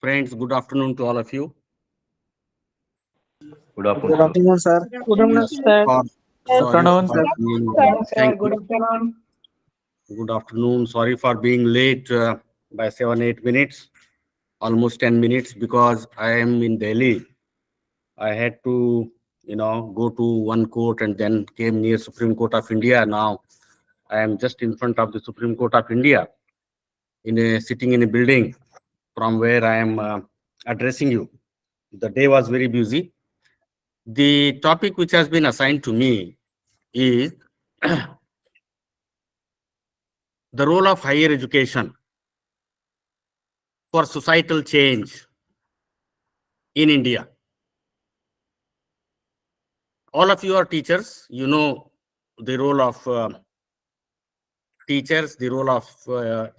Friends, good afternoon to all of you. Good Good afternoon. afternoon, sir. Good afternoon, sir. For, Good sorry afternoon, for sir. being, Sir, thank good you. afternoon. Good afternoon. Sorry for being late by 7-8 minutes, almost 10 minutes, because I am in Delhi. I had to, go to one court and then came near Supreme Court of India. Now I am just in front of the Supreme Court of India, sitting in a building from where I am addressing you. The day was very busy. The topic which has been assigned to me is the role of higher education for societal change in India. All of you are teachers. You know the role of teachers, the role of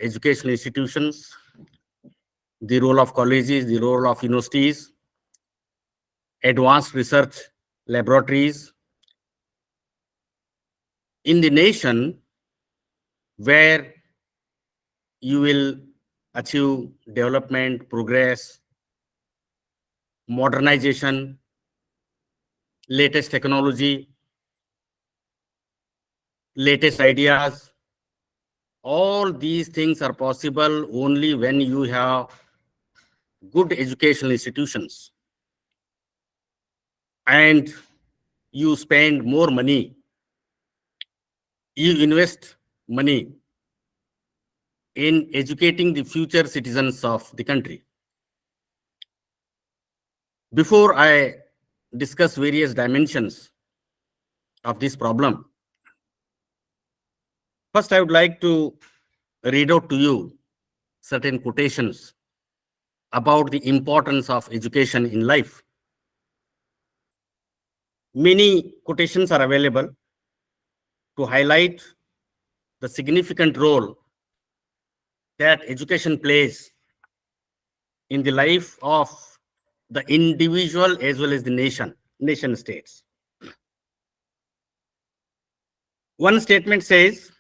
educational institutions, the role of colleges, the role of universities, advanced research laboratories in the nation where you will achieve development, progress, modernization, latest technology, latest ideas. All these things are possible only when you have good educational institutions and you spend more money, you invest money in educating the future citizens of the country. Before I discuss various dimensions of this problem, first I would like to read out to you certain quotations about the importance of education in life. Many quotations are available to highlight the significant role that education plays in the life of the individual as well as the nation states. One statement says,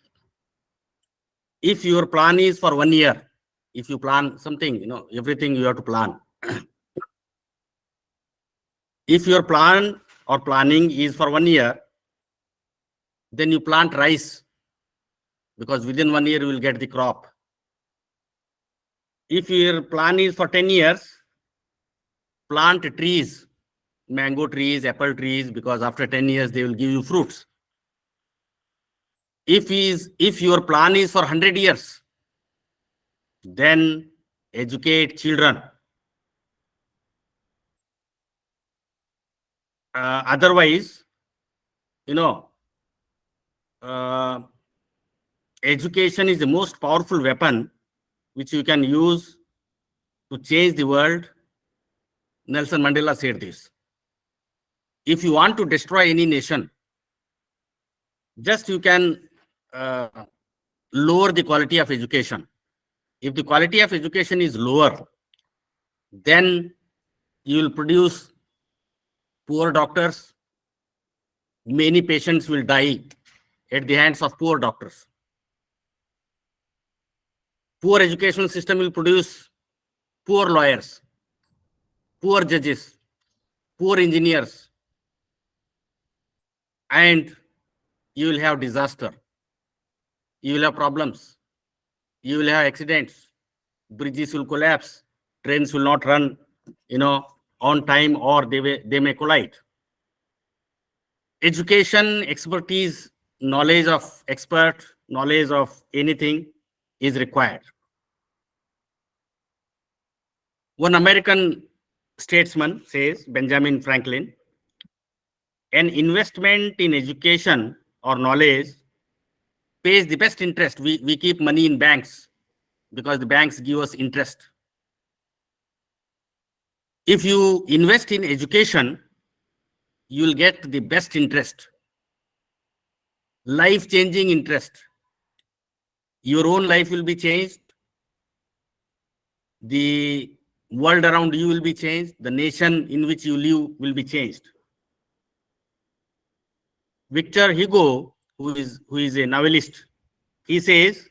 if your plan is for 1 year, if you plan something, everything you have to plan. If your plan or planning is for 1 year, then you plant rice because within 1 year you will get the crop. If your plan is for 10 years, plant trees, mango trees, apple trees, because after 10 years they will give you fruits. If your plan is for 100 years, then educate children. Otherwise, education is the most powerful weapon which you can use to change the world. Nelson Mandela said this. If you want to destroy any nation, just you can lower the quality of education. If the quality of education is lower, then you will produce poor doctors. Many patients will die at the hands of poor doctors. Poor educational system will produce poor lawyers, poor judges, poor engineers, and you will have disaster. You will have problems. You will have accidents. Bridges will collapse. Trains will not run, on time, or they may collide. Education, expertise, knowledge of expert, knowledge of anything is required. One American statesman says, Benjamin Franklin, an investment in education or knowledge pays the best interest. We keep money in banks because the banks give us interest. If you invest in education, you will get the best interest, life-changing interest. Your own life will be changed. The world around you will be changed. The nation in which you live will be changed. Victor Hugo, who is a novelist, he says,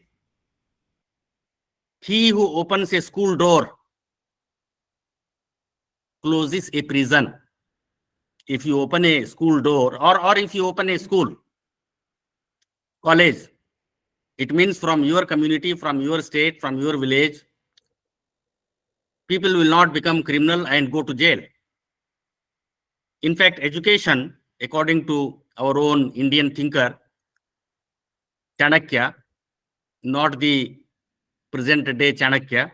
he who opens a school door closes a prison. If you open a school door, or if you open a school, college, it means from your community, from your state, from your village, people will not become criminal and go to jail. In fact, education, according to our own Indian thinker, Chanakya, not the present day Chanakya,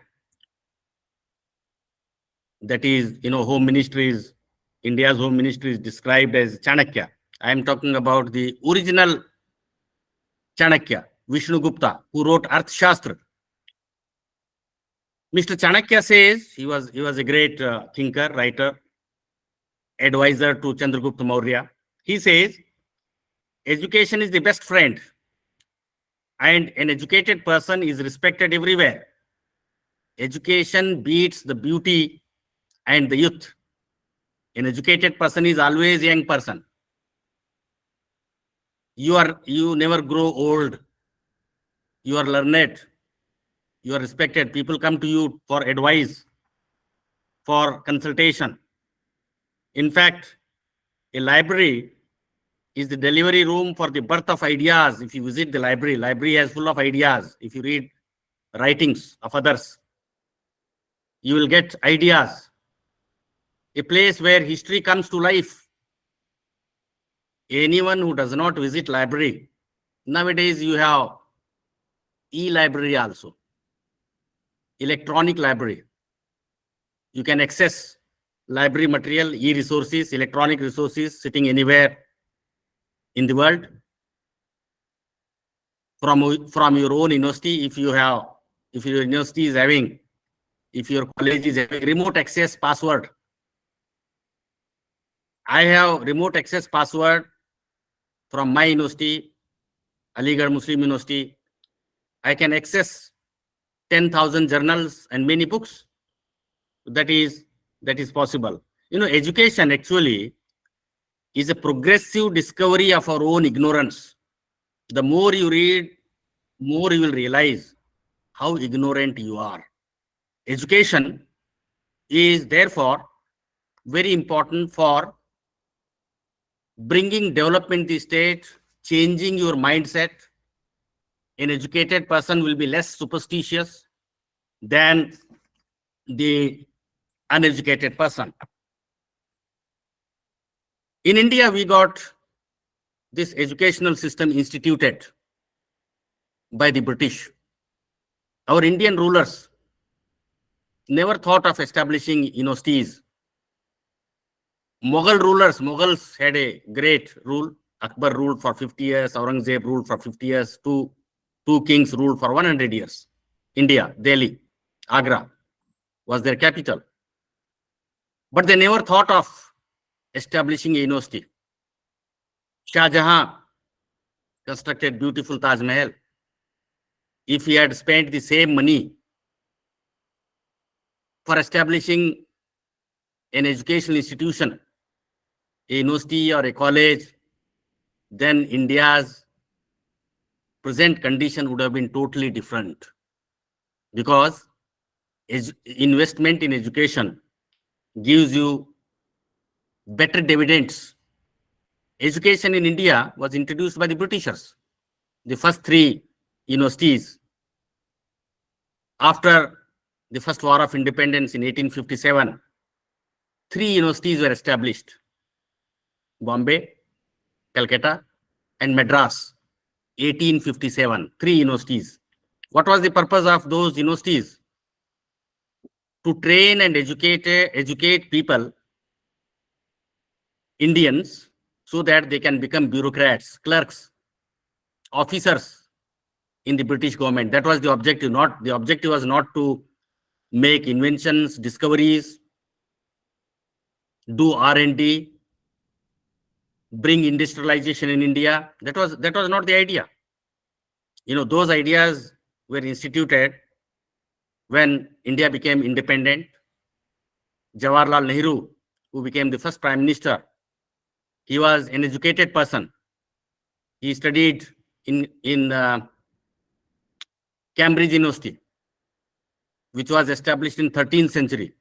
that is, Home Ministry is, India's Home Ministry is described as Chanakya. I am talking about the original Chanakya, Vishnu Gupta, who wrote Arthashastra. Mr. Chanakya says he was a great thinker, writer, advisor to Chandragupta Maurya. He says education is the best friend, and an educated person is respected everywhere. Education beats the beauty and the youth. An educated person is always a young person. You never grow old. You are learned. You are respected. People come to you for advice, for consultation. In fact, a library is the delivery room for the birth of ideas. If you visit the library is full of ideas. If you read writings of others, you will get ideas. A place where history comes to life. Anyone who does not visit library, nowadays you have e-library also, electronic library. You can access library material, e-resources, electronic resources sitting anywhere in the world. From your own university, if your university is having, if your college is having remote access password. I have remote access password from my university, Aligarh Muslim University. I can access 10,000 journals and many books. That is possible. Education actually is a progressive discovery of our own ignorance. The more you read, more you will realize how ignorant you are. Education is therefore very important for bringing development in the state, changing your mindset. An educated person will be less superstitious than the uneducated person. In India, we got this educational system instituted by the British. Our Indian rulers never thought of establishing universities. Mughals had a great rule. Akbar ruled for 50 years, Aurangzeb ruled for 50 years, two kings ruled for 100 years. India, Delhi, Agra was their capital. But they never thought of establishing a university. Shah Jahan constructed beautiful Taj Mahal. If he had spent the same money for establishing an educational institution, a university or a college, then India's present condition would have been totally different. Because investment in education gives you better dividends. Education in India was introduced by the Britishers. The first three universities after the first war of independence in 1857, three universities were established: Bombay, Calcutta, and Madras. 1857, three universities. What was the purpose of those universities? To train and educate people, Indians, so that they can become bureaucrats, clerks, officers in the British government. That was the objective. The objective was not to make inventions, discoveries, do R&D, bring industrialization in India. That was not the idea. Those ideas were instituted when India became independent. Jawaharlal Nehru, who became the first prime minister, he was an educated person. He studied in Cambridge University, which was established in 13th century.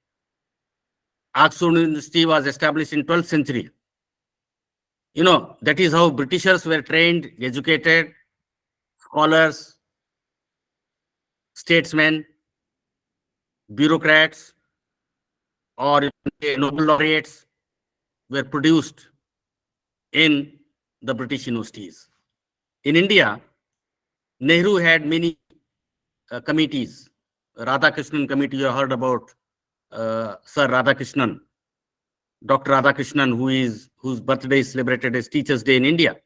Oxford University was established in 12th century. That is how Britishers were trained, educated, scholars, statesmen, bureaucrats, or Nobel laureates were produced in the British universities. In India, Nehru had many committees. Radhakrishnan committee, you heard about Sir Radhakrishnan, Dr. Radhakrishnan, whose birthday is celebrated as Teachers' Day in India.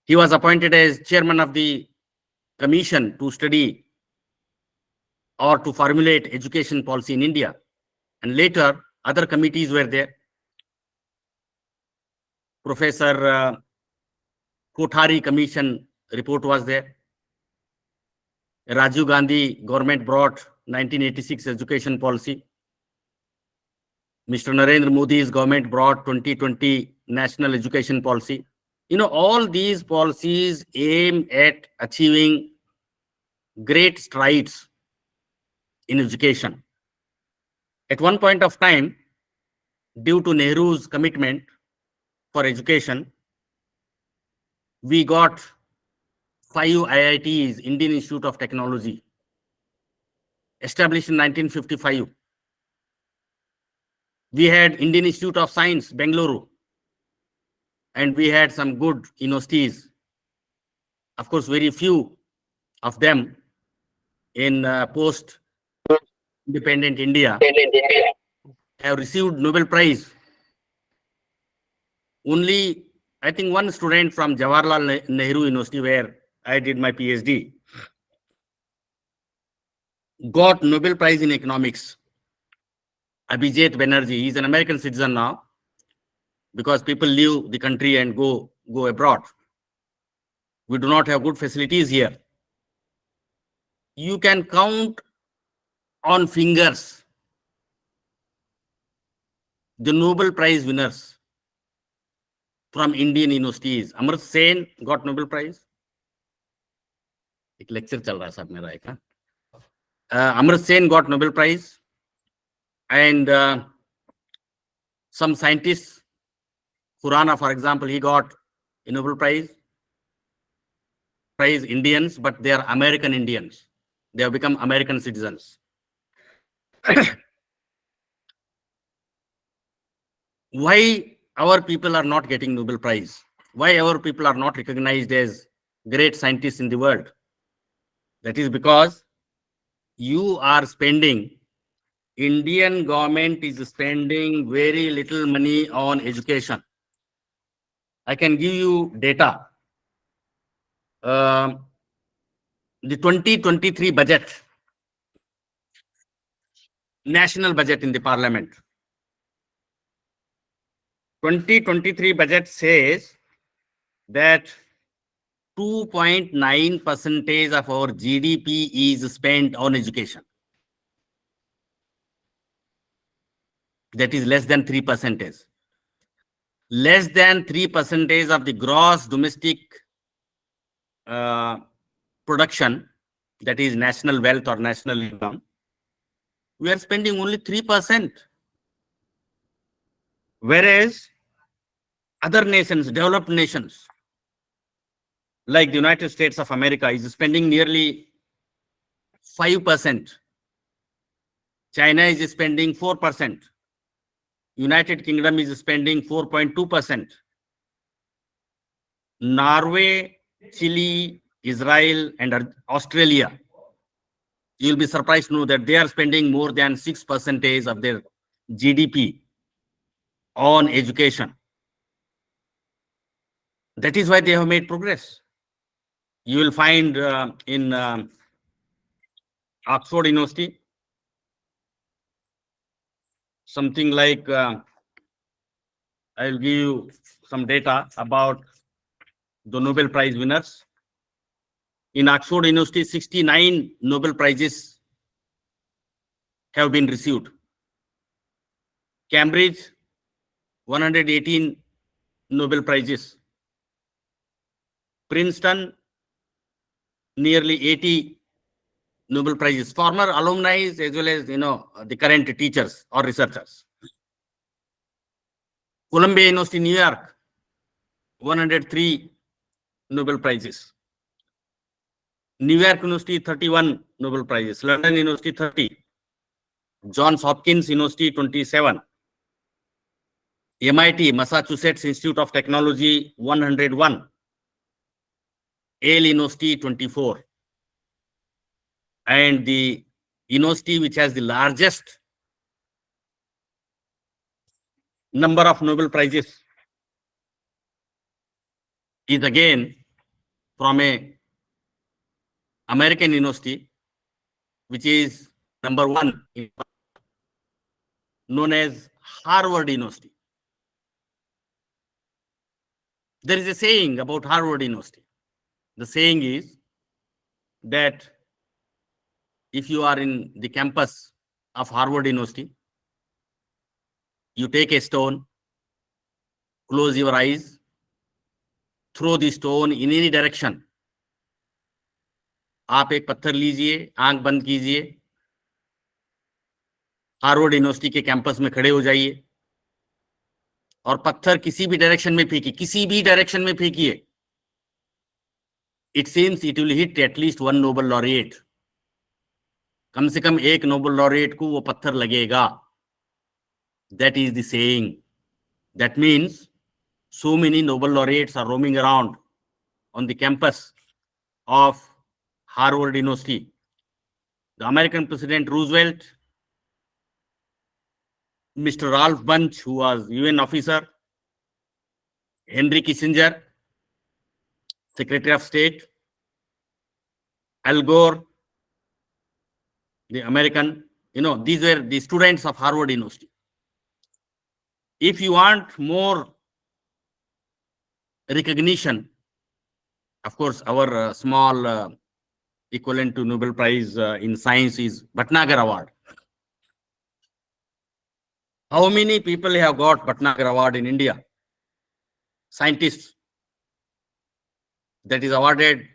He was appointed as chairman of the commission to study or to formulate education policy in India. And later, other committees were there. Professor Kothari Commission report was there. Rajiv Gandhi government brought 1986 education policy. Mr. Narendra Modi's government brought 2020 national education policy. All these policies aim at achieving great strides in education. At one point of time, due to Nehru's commitment for education, we got 5 IITs, Indian Institute of Technology, established in 1955. We had Indian Institute of Science, Bengaluru, and we had some good universities. Of course, very few of them in post-independent India have received Nobel Prize. Only, I think, one student from Jawaharlal Nehru University, where I did my PhD, got Nobel Prize in economics. Abhijit Banerjee, he's an American citizen now, because people leave the country and go abroad. We do not have good facilities here. You can count on fingers the Nobel Prize winners from Indian universities. Amrit Sen got Nobel Prize. एक lecture चल रहा है साहब मेरा एक. Amrit Sen got Nobel Prize, and some scientists, Khurana, for example, he got a Nobel Prize. Indians, but they are American Indians. They have become American citizens. Why our people are not getting Nobel Prize? Why our people are not recognized as great scientists in the world? That is because you are spending, Indian government is spending very little money on education. I can give you data. The 2023 budget, national budget in the parliament. 2023 budget says that 2.9% of our GDP is spent on education. That is less than 3%. Less than 3% of the gross domestic production, that is national wealth or national income. We are spending only 3%. Whereas other nations, developed nations, like the United States of America, is spending nearly 5%. China is spending 4%. United Kingdom is spending 4.2%. Norway, Chile, Israel, and Australia, you will be surprised to know that they are spending more than 6% of their GDP on education. That is why they have made progress. You will find in Oxford University, something like, I will give you some data about the Nobel Prize winners. In Oxford University, 69 Nobel Prizes have been received. Cambridge, 118 Nobel Prizes. Princeton, nearly 80 Nobel Prizes, former alumni as well as, the current teachers or researchers. Columbia University, New York, 103 Nobel Prizes. New York University, 31 Nobel Prizes. London University, 30. Johns Hopkins University, 27. MIT, Massachusetts Institute of Technology, 101. Yale University, 24. And the university which has the largest number of Nobel Prizes is again from a American university, which is number one, known as Harvard University. There is a saying about Harvard University. The saying is that if you are in the campus of Harvard University, you take a stone, close your eyes, throw the stone in any direction. आप एक पत्थर लीजिए, आंख बंद कीजिए, Harvard university के campus में खड़े हो जाइए और पत्थर किसी भी डायरेक्शन में फेंकिए, किसी भी डायरेक्शन में फेंकिए. It seems it will hit at least one Nobel laureate. कम से कम एक नोबल लॉरिएट को वो पत्थर लगेगा. That is the saying. That means so many Nobel laureates are roaming around on the campus of Harvard University. The American President Roosevelt, Mr. Ralph Bunche, who was UN officer, Henry Kissinger, Secretary of State, Al Gore, the American, these were the students of Harvard University. If you want more recognition, of course, our small equivalent to Nobel Prize in science is Bhatnagar Award. How many people have got Bhatnagar Award in India? Scientists. That is awarded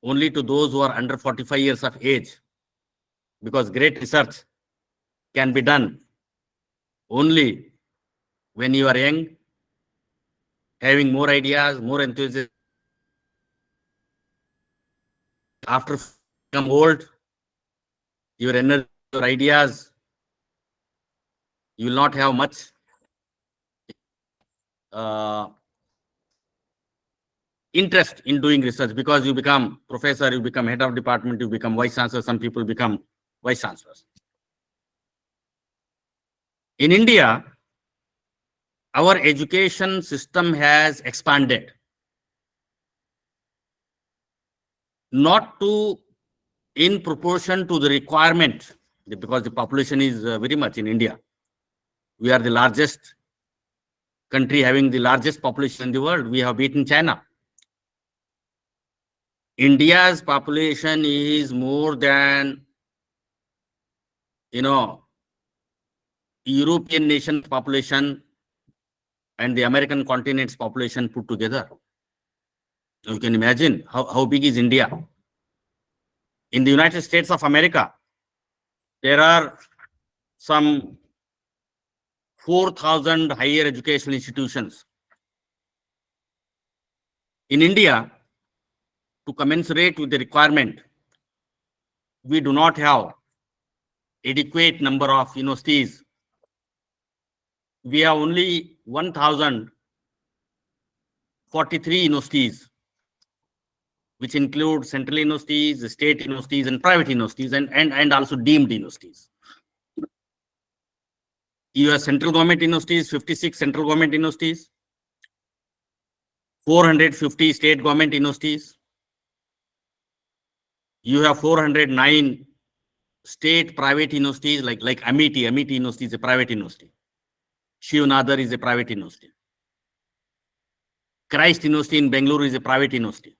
only to those who are under 45 years of age, because great research can be done only when you are young, having more ideas, more enthusiasm. After become old, your energy, your ideas, you will not have much interest in doing research, because you become professor, you become head of department, you become vice chancellor. Some people become vice chancellors. In India, our education system has expanded, not to in proportion to the requirement, because the population is very much in India. We are the largest country having the largest population in the world. We have beaten China. India's population is more than, European nation's population and the American continent's population put together. So you can imagine how big is India. In the United States of America, there are some 4,000 higher educational institutions. In India, to commensurate with the requirement, we do not have adequate number of universities. We have only 1,043 universities, which include central universities, state universities, and private universities, and also deemed universities. You have central government universities, 56 central government universities, 450 state government universities. You have 409 state private universities, like Amity. Amity University is a private university. Shivnadar is a private university. Christ University in Bangalore is a private university.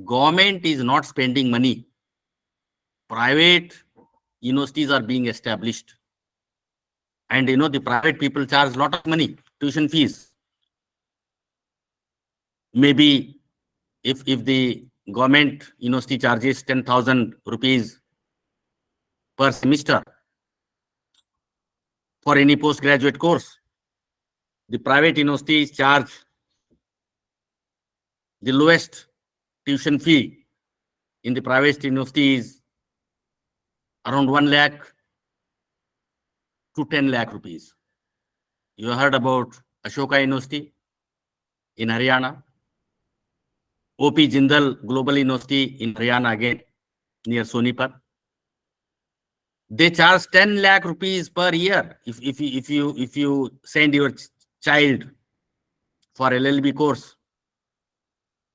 Government is not spending money. Private universities are being established. And the private people charge a lot of money, tuition fees. Maybe if the government university charges 10,000 rupees per semester for any postgraduate course. The private universities charge the lowest tuition fee in the private university is around 1 lakh to 10 lakh rupees. You heard about Ashoka University in Haryana, OP Jindal Global University in Haryana again, near Sonipat. They charge 10 lakh rupees per year if you send your child for LLB course.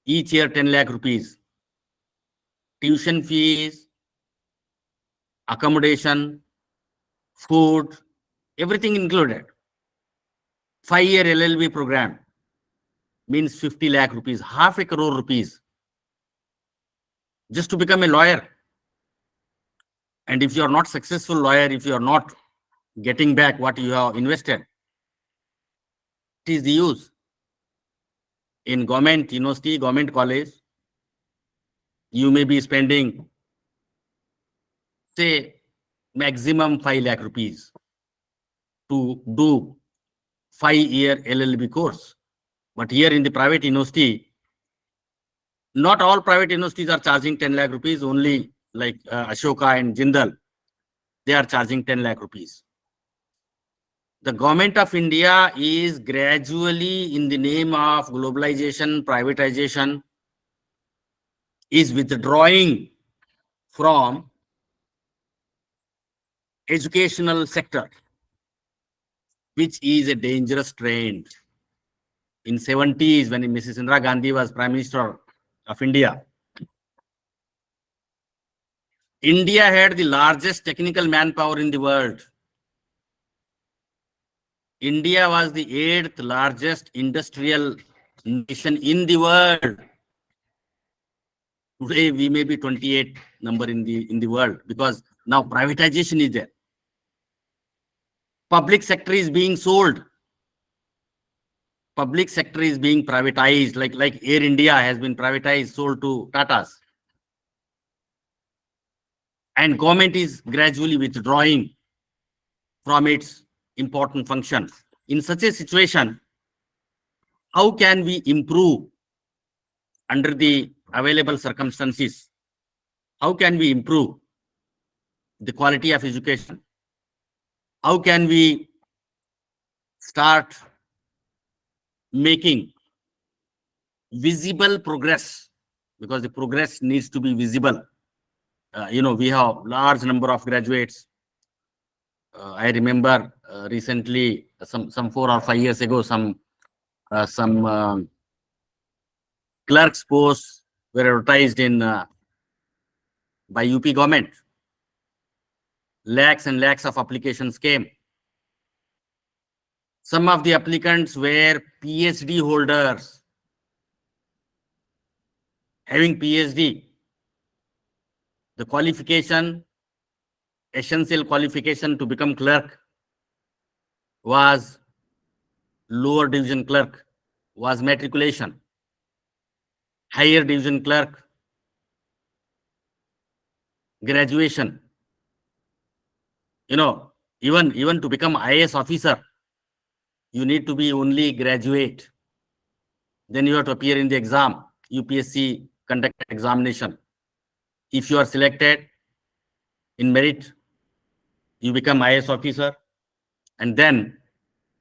Each year 10 lakh rupees. Tuition fees, accommodation, food, everything included. 5-year LLB program means 50 lakh rupees, half a crore rupees, just to become a lawyer. And if you are not successful lawyer, if you are not getting back what you have invested, it is the use. In government university, government college, you may be spending, say, maximum 5 lakh rupees to do 5-year LLB course. But here in the private university, not all private universities are charging 10 lakh rupees, only like Ashoka and Jindal, they are charging 10 lakh rupees. The government of India is gradually, in the name of globalization, privatization, is withdrawing from educational sector, which is a dangerous trend. In 70s, when Mrs. Indira Gandhi was Prime Minister of India, India had the largest technical manpower in the world. India was the 8th largest industrial nation in the world. Today we may be 28th number in the world, because now privatization is there. Public sector is being sold. Public sector is being privatized, like Air India has been privatized, sold to Tatas. And government is gradually withdrawing from its important function. In such a situation, how can we improve under the available circumstances? How can we improve the quality of education? How can we start making visible progress? Because the progress needs to be visible. We have large number of graduates. I remember recently, some 4 or 5 years ago, some clerks posts were advertised in by UP government. Lakhs and lakhs of applications came. Some of the applicants were PhD holders. Having PhD, the qualification, essential qualification to become clerk was lower division clerk, was matriculation. Higher division clerk, graduation. Even to become IAS officer, you need to be only graduate. Then you have to appear in the exam. UPSC conducted examination. If you are selected in merit, you become IAS officer, and then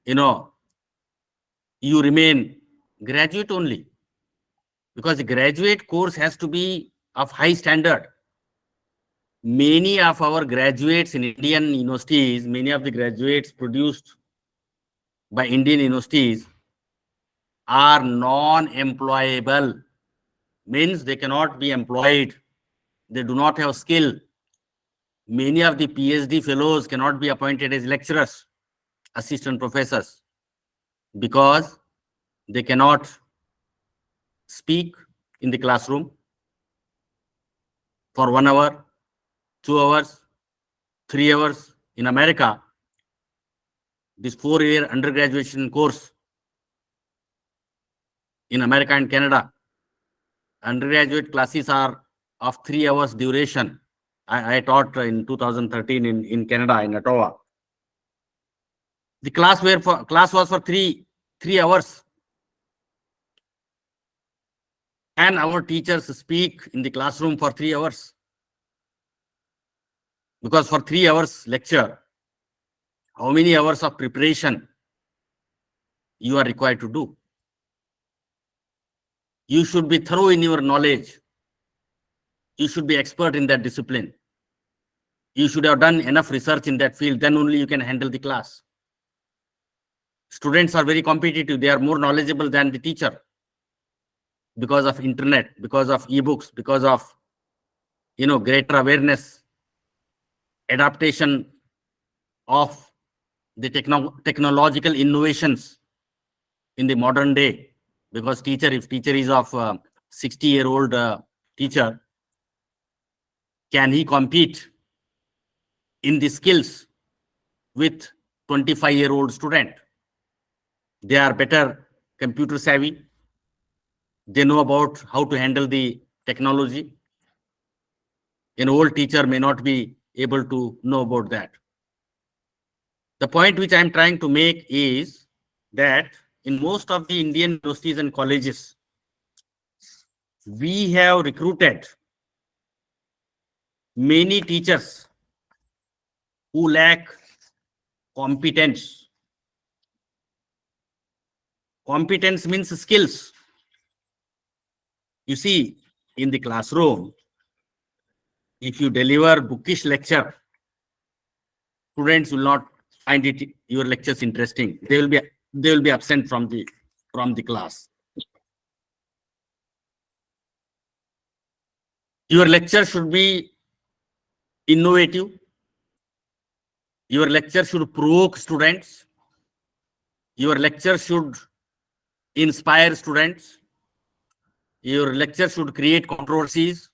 you remain graduate only, because the graduate course has to be of high standard. Many of our graduates in Indian universities, many of the graduates produced by Indian universities are non-employable, means they cannot be employed. They do not have skill. Many of the PhD fellows cannot be appointed as lecturers, assistant professors, because they cannot speak in the classroom for 1 hour, 2 hours, 3 hours. In America, this 4-year undergraduate course in America and Canada, undergraduate classes are of 3 hours duration. I taught in 2013 in Canada, in Ottawa. The class was for three hours. And our teachers speak in the classroom for 3 hours. Because for 3 hours lecture, how many hours of preparation you are required to do? You should be thorough in your knowledge. You should be expert in that discipline. You should have done enough research in that field, then only you can handle the class. Students are very competitive. They are more knowledgeable than the teacher because of internet, because of ebooks, because of greater awareness, adaptation of the technological innovations in the modern day. Because if teacher is of 60-year-old teacher, can he compete in the skills with 25-year-old student? They are better computer savvy. They know about how to handle the technology. An old teacher may not be able to know about that. The point which I am trying to make is that in most of the Indian universities and colleges, we have recruited many teachers who lack competence. Competence means skills. You see, in the classroom, if you deliver bookish lecture, students will not find your lectures interesting. They will be absent from the class. Your lecture should be innovative. Your lecture should provoke students. Your lecture should inspire students. Your lecture should create controversies.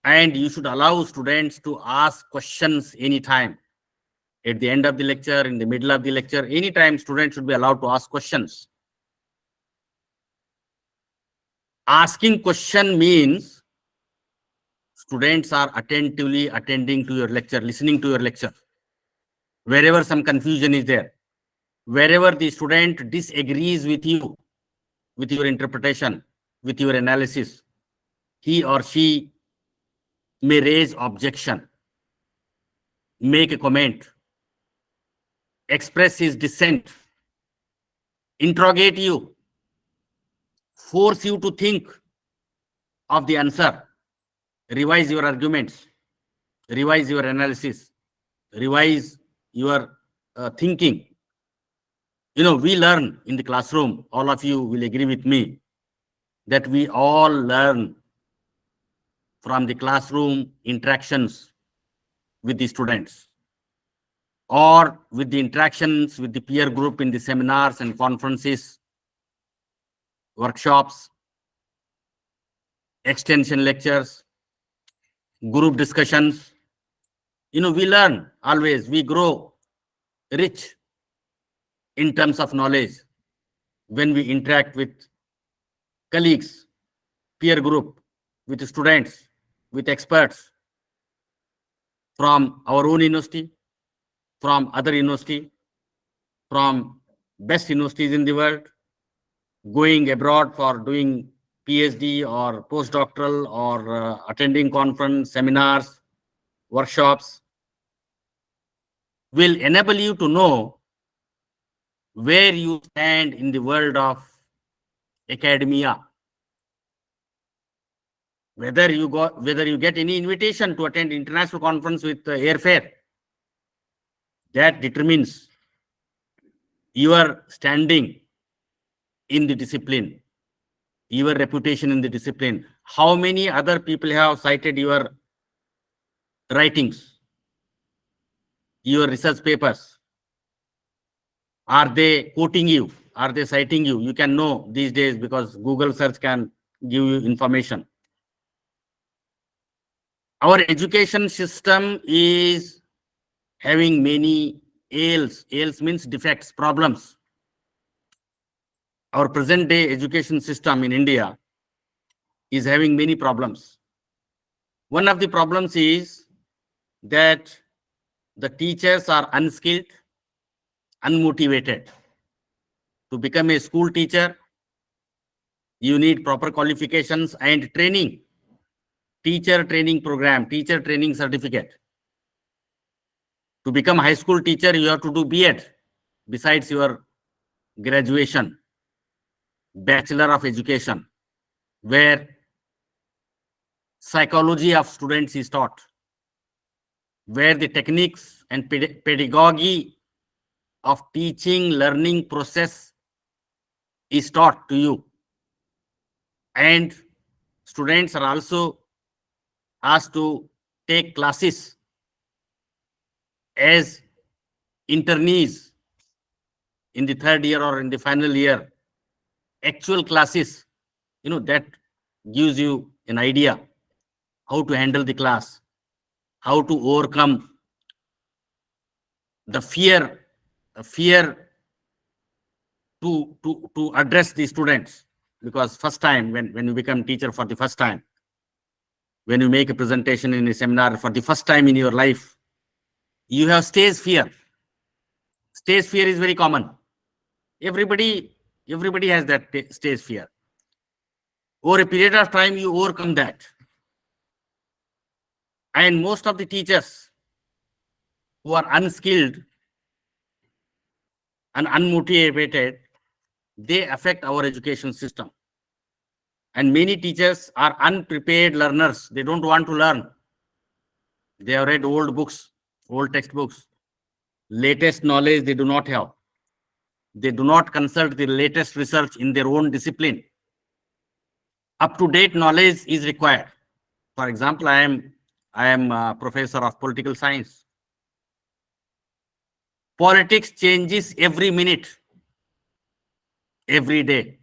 And you should allow students to ask questions anytime. At the end of the lecture, in the middle of the lecture, anytime students should be allowed to ask questions. Asking question means students are attentively attending to your lecture, listening to your lecture. Wherever some confusion is there, wherever the student disagrees with you, with your interpretation, with your analysis, he or she may raise objection, make a comment, express his dissent, interrogate you, force you to think of the answer, revise your arguments, revise your analysis, revise your thinking. We learn in the classroom, all of you will agree with me, that we all learn from the classroom interactions with the students or with the interactions with the peer group in the seminars and conferences, workshops, extension lectures, group discussions. We learn always, we grow rich in terms of knowledge when we interact with colleagues, peer group, with students, with experts from our own university, from other university, from best universities in the world, going abroad for doing PhD or postdoctoral or attending conference, seminars, workshops, will enable you to know where you stand in the world of academia. Whether you get any invitation to attend international conference with airfare, that determines your standing in the discipline, your reputation in the discipline. How many other people have cited your writings, your research papers? Are they quoting you? Are they citing you? You can know these days because Google search can give you information. Our education system is having many ails. Ails means defects, problems. Our present day education system in India is having many problems. One of the problems is that the teachers are unskilled, unmotivated. To become a school teacher, you need proper qualifications and training, teacher training program, teacher training certificate. To become high school teacher, you have to do B.Ed besides your graduation, Bachelor of Education, where psychology of students is taught, where the techniques and pedagogy of teaching learning process is taught to you. And students are also asked to take classes as internees in the third year or in the final year, actual classes, that gives you an idea how to handle the class, how to overcome the fear to address the students. Because first time when you become teacher for the first time, when you make a presentation in a seminar for the first time in your life, you have stage fear. Stage fear is very common. Everybody has that stage fear. Over a period of time, you overcome that. And most of the teachers who are unskilled and unmotivated, they affect our education system. And many teachers are unprepared learners. They don't want to learn. They have read old books, old textbooks. Latest knowledge they do not have. They do not consult the latest research in their own discipline. Up-to-date knowledge is required. For example, I am a professor of political science. Politics changes every minute, every day,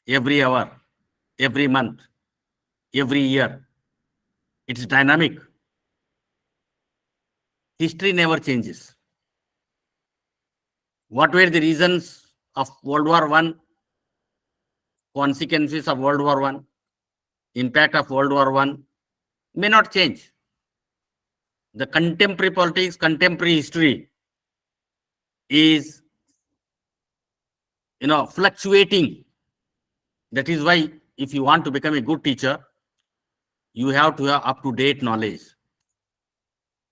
every hour, every month, every year. It is dynamic. History never changes. What were the reasons of World War I? Consequences of World War I? Impact of World War I may not change. The contemporary politics, contemporary history is, fluctuating. That is why if you want to become a good teacher, you have to have up-to-date knowledge.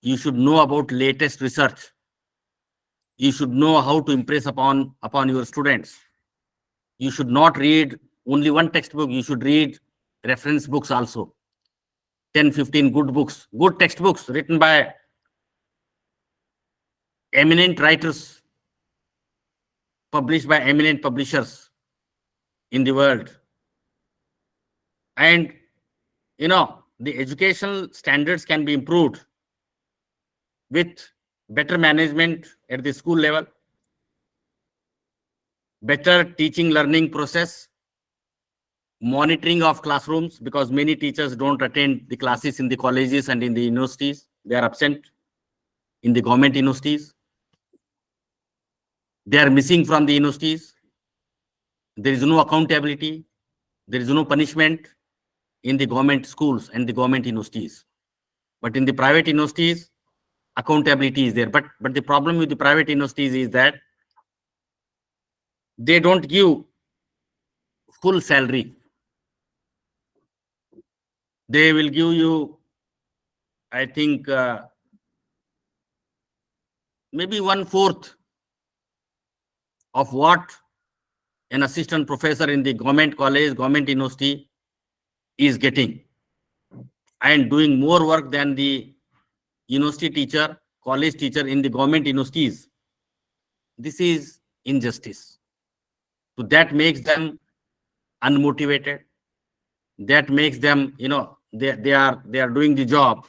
You should know about latest research. You should know how to impress upon your students. You should not read only one textbook. You should read reference books also. 10, 15 good books, good textbooks written by eminent writers, published by eminent publishers in the world. And, the educational standards can be improved with better management at the school level, better teaching learning process, monitoring of classrooms, because many teachers don't attend the classes in the colleges and in the universities. They are absent in the government universities. They are missing from the universities. There is no accountability. There is no punishment in the government schools and the government universities. But in the private universities, accountability is there. But the problem with the private universities is that they don't give full salary. They will give you, I think, maybe 1/4 of what an assistant professor in the government college, government university is getting, and doing more work than the university teacher, college teacher in the government universities. This is injustice. So that makes them unmotivated. That makes them, they are doing the job,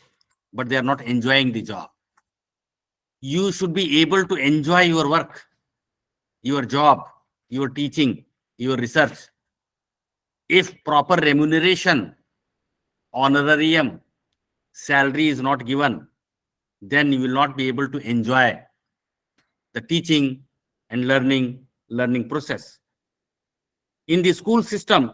but they are not enjoying the job. You should be able to enjoy your work, your job, your teaching, your research. If proper remuneration, honorarium, salary is not given, then you will not be able to enjoy the teaching and learning process. In the school system,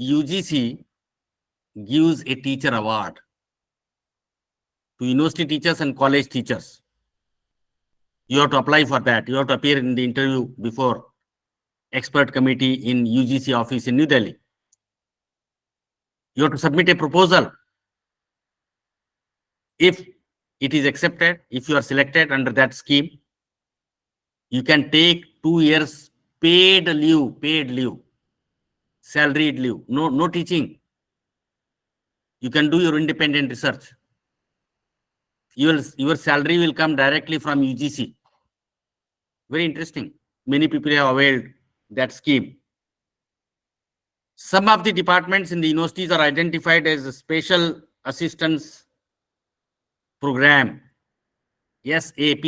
UGC gives a teacher award to university teachers and college teachers. You have to apply for that. You have to appear in the interview before expert committee in UGC office in New Delhi. You have to submit a proposal. If it is accepted, if you are selected under that scheme, you can take 2 years paid leave, salaried leave, no teaching. You can do your independent research. Your salary will come directly from UGC. Very interesting. Many people have availed that scheme. Some of the departments in the universities are identified as a special assistance program. SAP.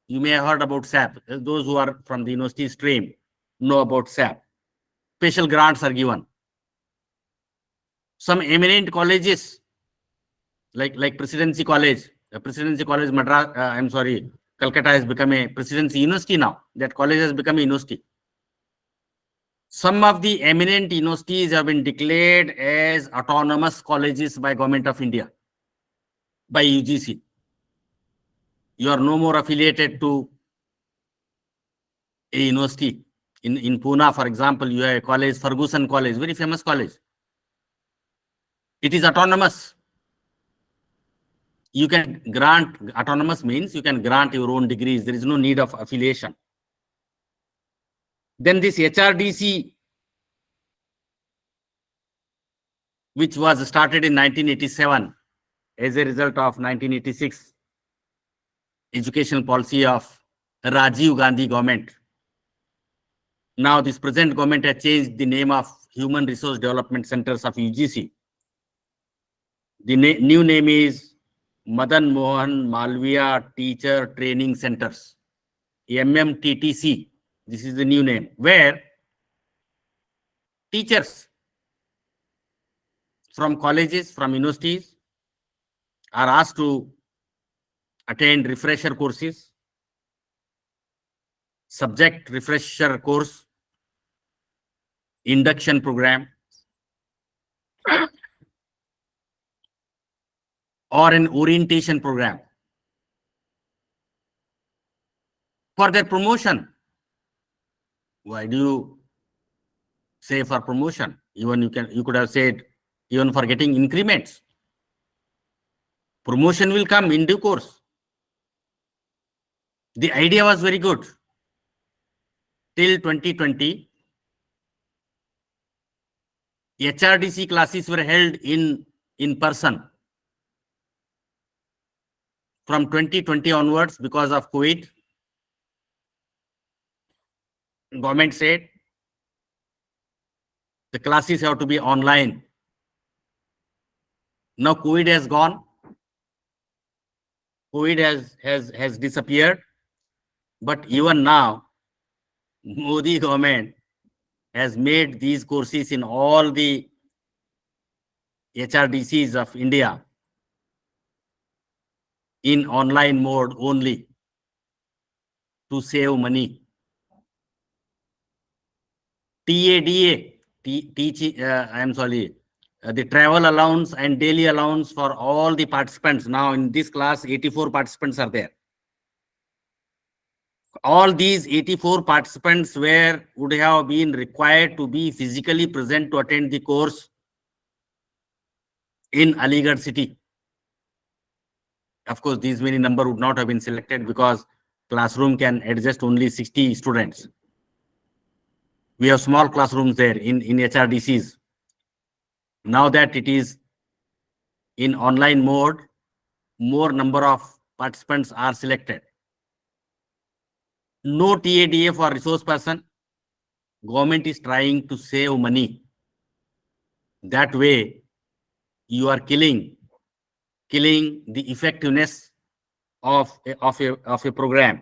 You may have heard about SAP. Those who are from the university stream know about SAP. Special grants are given. Some eminent colleges, like Presidency College, Madras, Calcutta has become a Presidency University now. That college has become a university. Some of the eminent universities have been declared as autonomous colleges by Government of India, by UGC. You are no more affiliated to a university. In Pune, for example, you have a college, Ferguson College, very famous college. It is autonomous. You can grant, autonomous means you can grant your own degrees. There is no need of affiliation. Then this HRDC, which was started in 1987 as a result of 1986 educational policy of Rajiv Gandhi government. Now this present government has changed the name of Human Resource Development Centers of UGC. The new name is Madan Mohan Malviya Teacher Training Centers, MMTTC. This is the new name, where teachers from colleges, from universities are asked to attend refresher courses, subject refresher course, induction program, or an orientation program for their promotion. Why do you say for promotion? Even you could have said even for getting increments. Promotion will come in due course. The idea was very good. Till 2020, HRDC classes were held in person. From 2020 onwards, because of COVID, government said the classes have to be online. Now COVID has gone. COVID has disappeared. But even now, Modi government has made these courses in all the HRDCs of India in online mode only to save money. TADA, the travel allowance and daily allowance for all the participants. Now in this class, 84 participants are there. All these 84 participants would have been required to be physically present to attend the course in Aligarh city. Of course, these many number would not have been selected because classroom can adjust only 60 students. We have small classrooms there in HRDCs. Now that it is in online mode, more number of participants are selected. No TADA for resource person. Government is trying to save money. That way, you are killing the effectiveness of a program.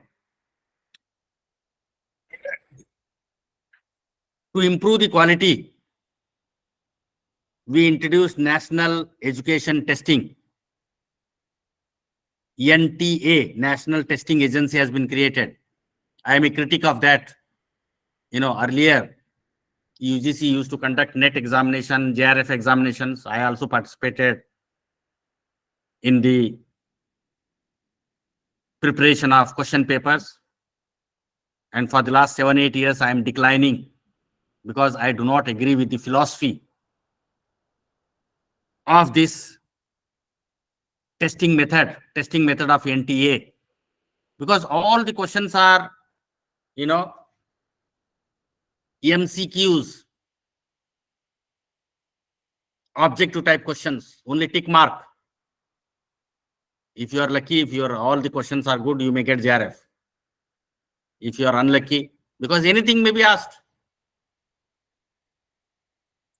To improve the quality, we introduced National Education Testing. NTA, National Testing Agency, has been created. I am a critic of that. Earlier, UGC used to conduct NET examination, JRF examinations. I also participated in the preparation of question papers. And for the last 7-8 years, I am declining because I do not agree with the philosophy of this testing method of NTA, because all the questions are, MCQs, objective type questions, only tick mark. If you are lucky, if all the questions are good, you may get JRF. If you are unlucky, because anything may be asked.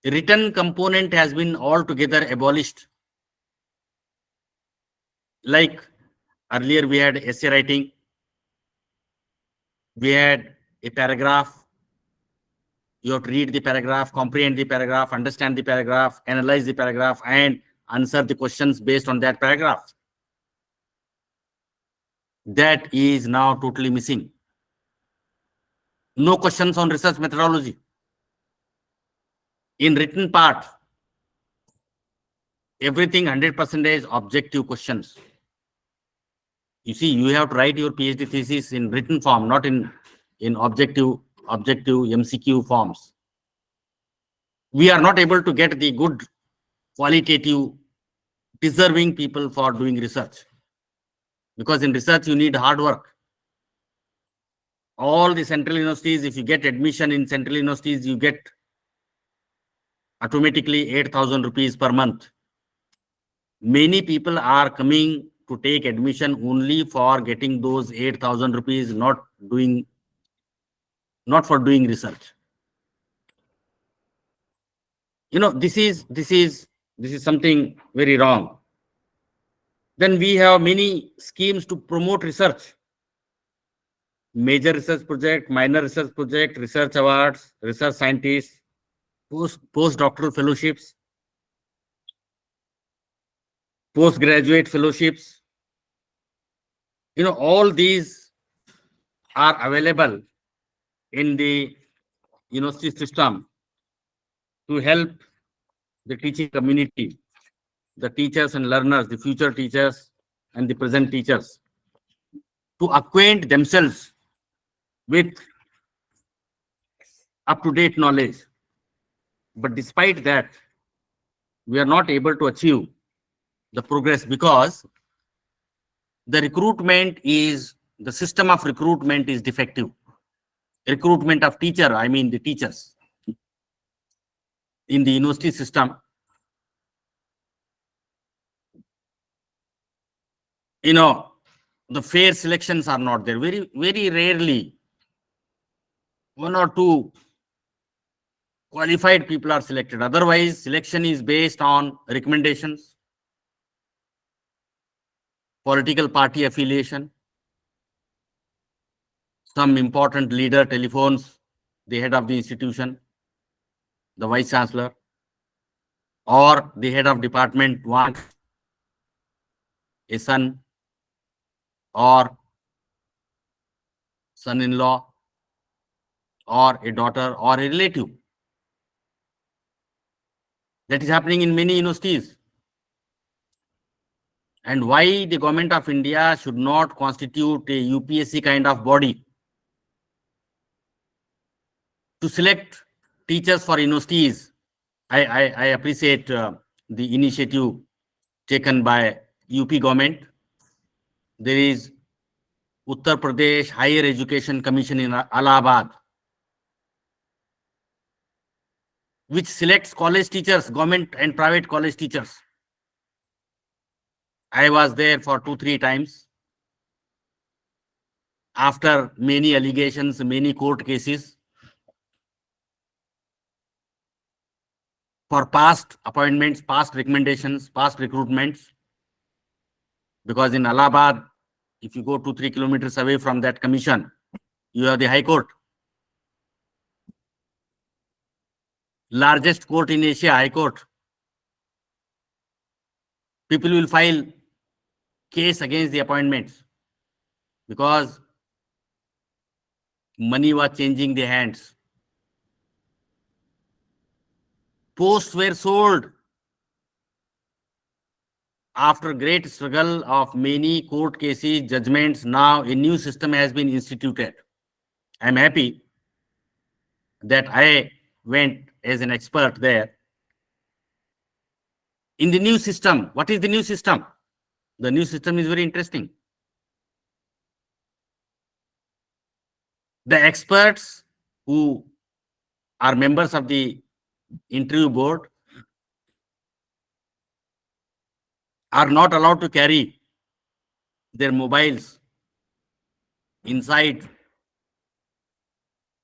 The written component has been altogether abolished. Like earlier we had essay writing, we had a paragraph. You have to read the paragraph, comprehend the paragraph, understand the paragraph, analyze the paragraph, and answer the questions based on that paragraph. That is now totally missing. No questions on research methodology. In written part, everything 100% objective questions. You see, you have to write your PhD thesis in written form, not in objective MCQ forms. We are not able to get the good qualitative deserving people for doing research, because in research you need hard work. All the central universities, if you get admission in central universities, you get automatically 8,000 rupees per month. Many people are coming to take admission only for getting those 8,000 rupees, not for doing research. This is something very wrong. Then we have many schemes to promote research. Major research project, minor research project, research awards, research scientists, postdoctoral fellowships, postgraduate fellowships. All these are available in the university system to help the teaching community, the teachers and learners, the future teachers and the present teachers, to acquaint themselves with up-to-date knowledge. But despite that, we are not able to achieve the progress, because the system of recruitment is defective. Recruitment of teacher, I mean the teachers in the university system, the fair selections are not there. Very, very rarely, one or two qualified people are selected. Otherwise, selection is based on recommendations, political party affiliation, some important leader telephones the head of the institution, the vice chancellor, or the head of department wants a son or son-in-law or a daughter or a relative. That is happening in many universities. And why the government of India should not constitute a UPSC kind of body to select teachers for universities? I appreciate the initiative taken by UP government. There is Uttar Pradesh Higher Education Commission in Allahabad, which selects college teachers, government and private college teachers. I was there for 2-3 times. After many allegations, many court cases, for past appointments, past recommendations, past recruitments, because in Allahabad, if you go 2-3 kilometers away from that commission, you have the High Court. Largest court in Asia, High Court. People will file case against the appointments because money was changing the hands. Posts were sold. After great struggle of many court cases, judgments, now a new system has been instituted. I am happy that I went as an expert there. In the new system, what is the new system? The new system is very interesting. The experts who are members of the interview board are not allowed to carry their mobiles inside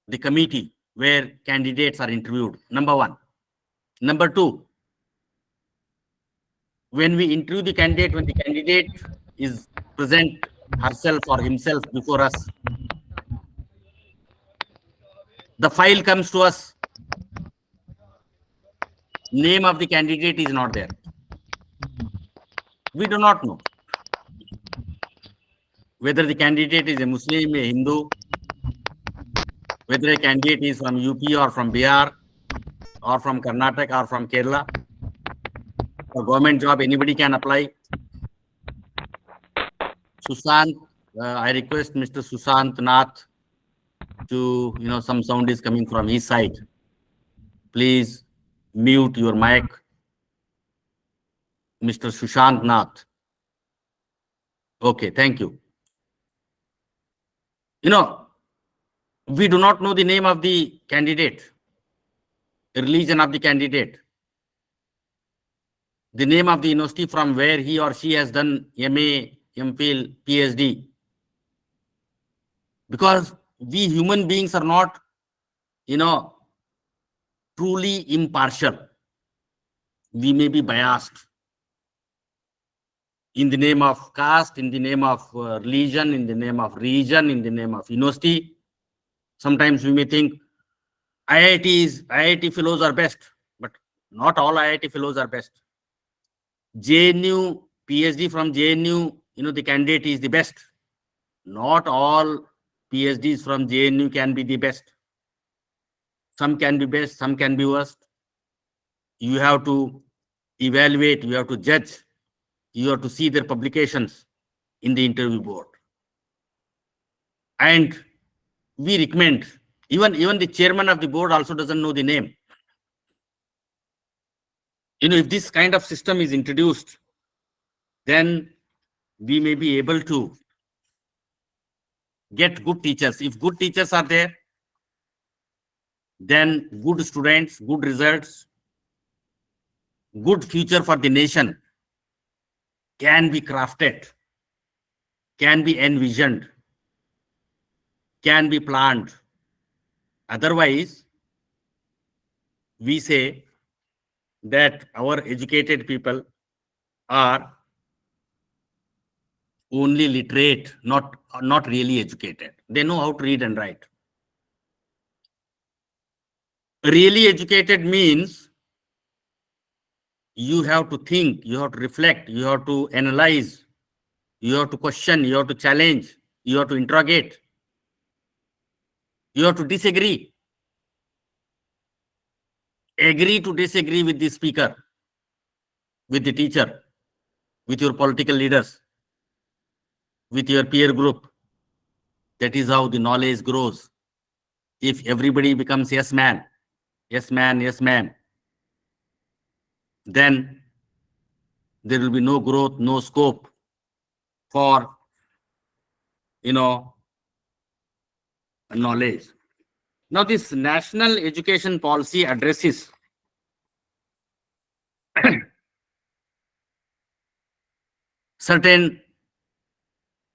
the committee where candidates are interviewed. Number one. Number two, when we interview the candidate, when the candidate is present herself or himself before us, the file comes to us. Name of the candidate is not there. We do not know whether the candidate is a Muslim, a Hindu, whether a candidate is from UP or from Bihar or from Karnataka or from Kerala. For government job, anybody can apply. Sushant, I request Mr. Sushant Nath to, some sound is coming from his side. Please mute your mic. Mr. Sushant Nath. Okay, thank you. We do not know the name of the candidate, the religion of the candidate, the name of the university from where he or she has done MA, MPhil, PhD. Because we human beings are not, truly impartial. We may be biased in the name of caste, in the name of religion, in the name of region, in the name of university. Sometimes we may think IIT fellows are best, but not all IIT fellows are best. JNU, PhD from JNU, the candidate is the best. Not all PhDs from JNU can be the best. Some can be best, some can be worst. You have to evaluate, you have to judge, you have to see their publications in the interview board. And we recommend, even the chairman of the board also doesn't know the name. If this kind of system is introduced, then we may be able to get good teachers. If good teachers are there, then good students, good results, good future for the nation can be crafted, can be envisioned, can be planned. Otherwise, we say that our educated people are only literate, not really educated. They know how to read and write. Really educated means you have to think, you have to reflect, you have to analyze, you have to question, you have to challenge, you have to interrogate, you have to disagree. Agree to disagree with the speaker, with the teacher, with your political leaders, with your peer group. That is how the knowledge grows. If everybody becomes yes man, yes man, yes ma'am, then there will be no growth, no scope for, knowledge. Now, this national education policy addresses certain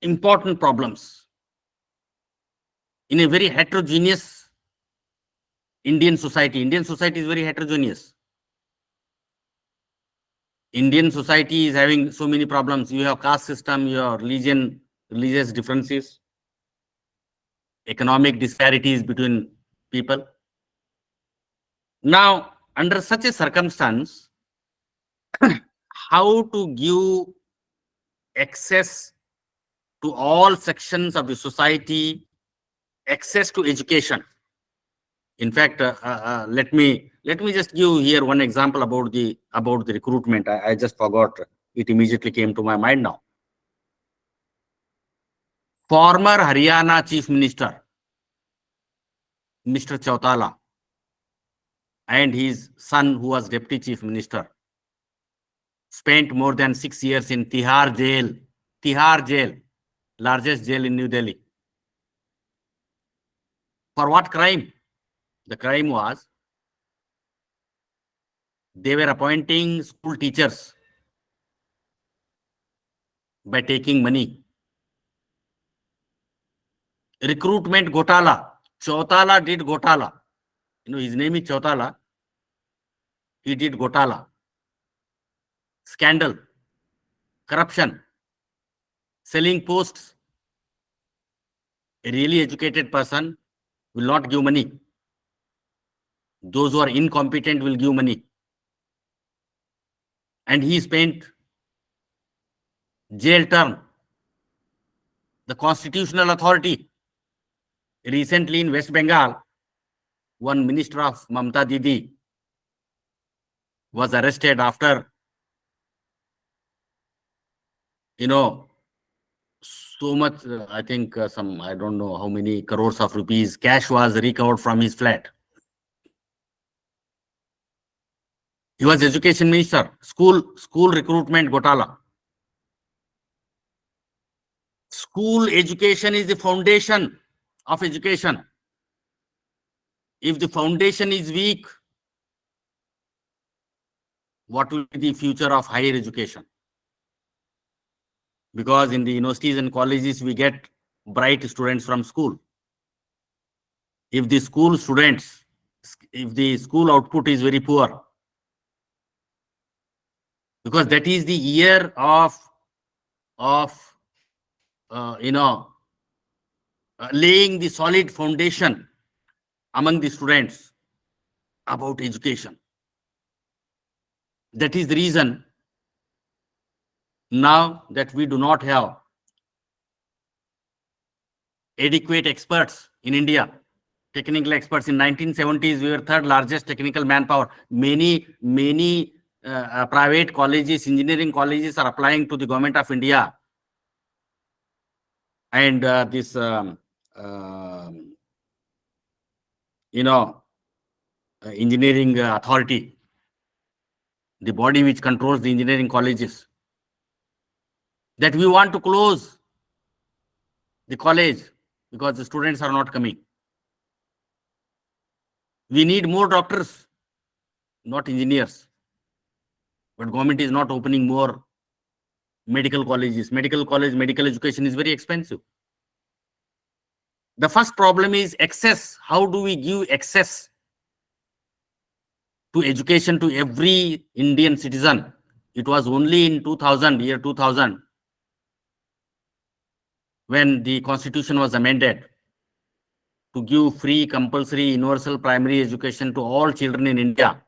important problems in a very heterogeneous Indian society. Indian society is very heterogeneous. Indian society is having so many problems. You have caste system, you have religious differences, economic disparities between people. Now, under such a circumstance, how to give access to all sections of the society, access to education, In fact, let me just give here one example about the recruitment. I just forgot. It immediately came to my mind now. Former Haryana Chief Minister, Mr. Chautala, and his son, who was Deputy Chief Minister, spent more than 6 years in Tihar jail. Tihar jail, largest jail in New Delhi. For what crime? The crime was they were appointing school teachers by taking money. Recruitment Gotala. Chautala did Gotala. His name is Chautala. He did Gotala. Scandal. Corruption. Selling posts. A really educated person will not give money. Those who are incompetent will give money. And he spent jail term. The constitutional authority. Recently in West Bengal, one minister of Mamta Didi was arrested after, so much, I think I don't know how many crores of rupees cash was recovered from his flat. He was education minister, school recruitment Gotala. School education is the foundation of education. If the foundation is weak, what will be the future of higher education? Because in the universities and colleges, we get bright students from school. If the school output is very poor, because that is the year of laying the solid foundation among the students about education. That is the reason now that we do not have adequate experts in India, technical experts. In 1970s, we were third largest technical manpower. Many private colleges, engineering colleges are applying to the government of India. And this, engineering authority, the body which controls the engineering colleges, that we want to close the college because the students are not coming. We need more doctors, not engineers. But government is not opening more medical colleges. Medical education is very expensive. The first problem is access. How do we give access to education to every Indian citizen? It was only in year 2000, when the constitution was amended to give free, compulsory, universal primary education to all children in India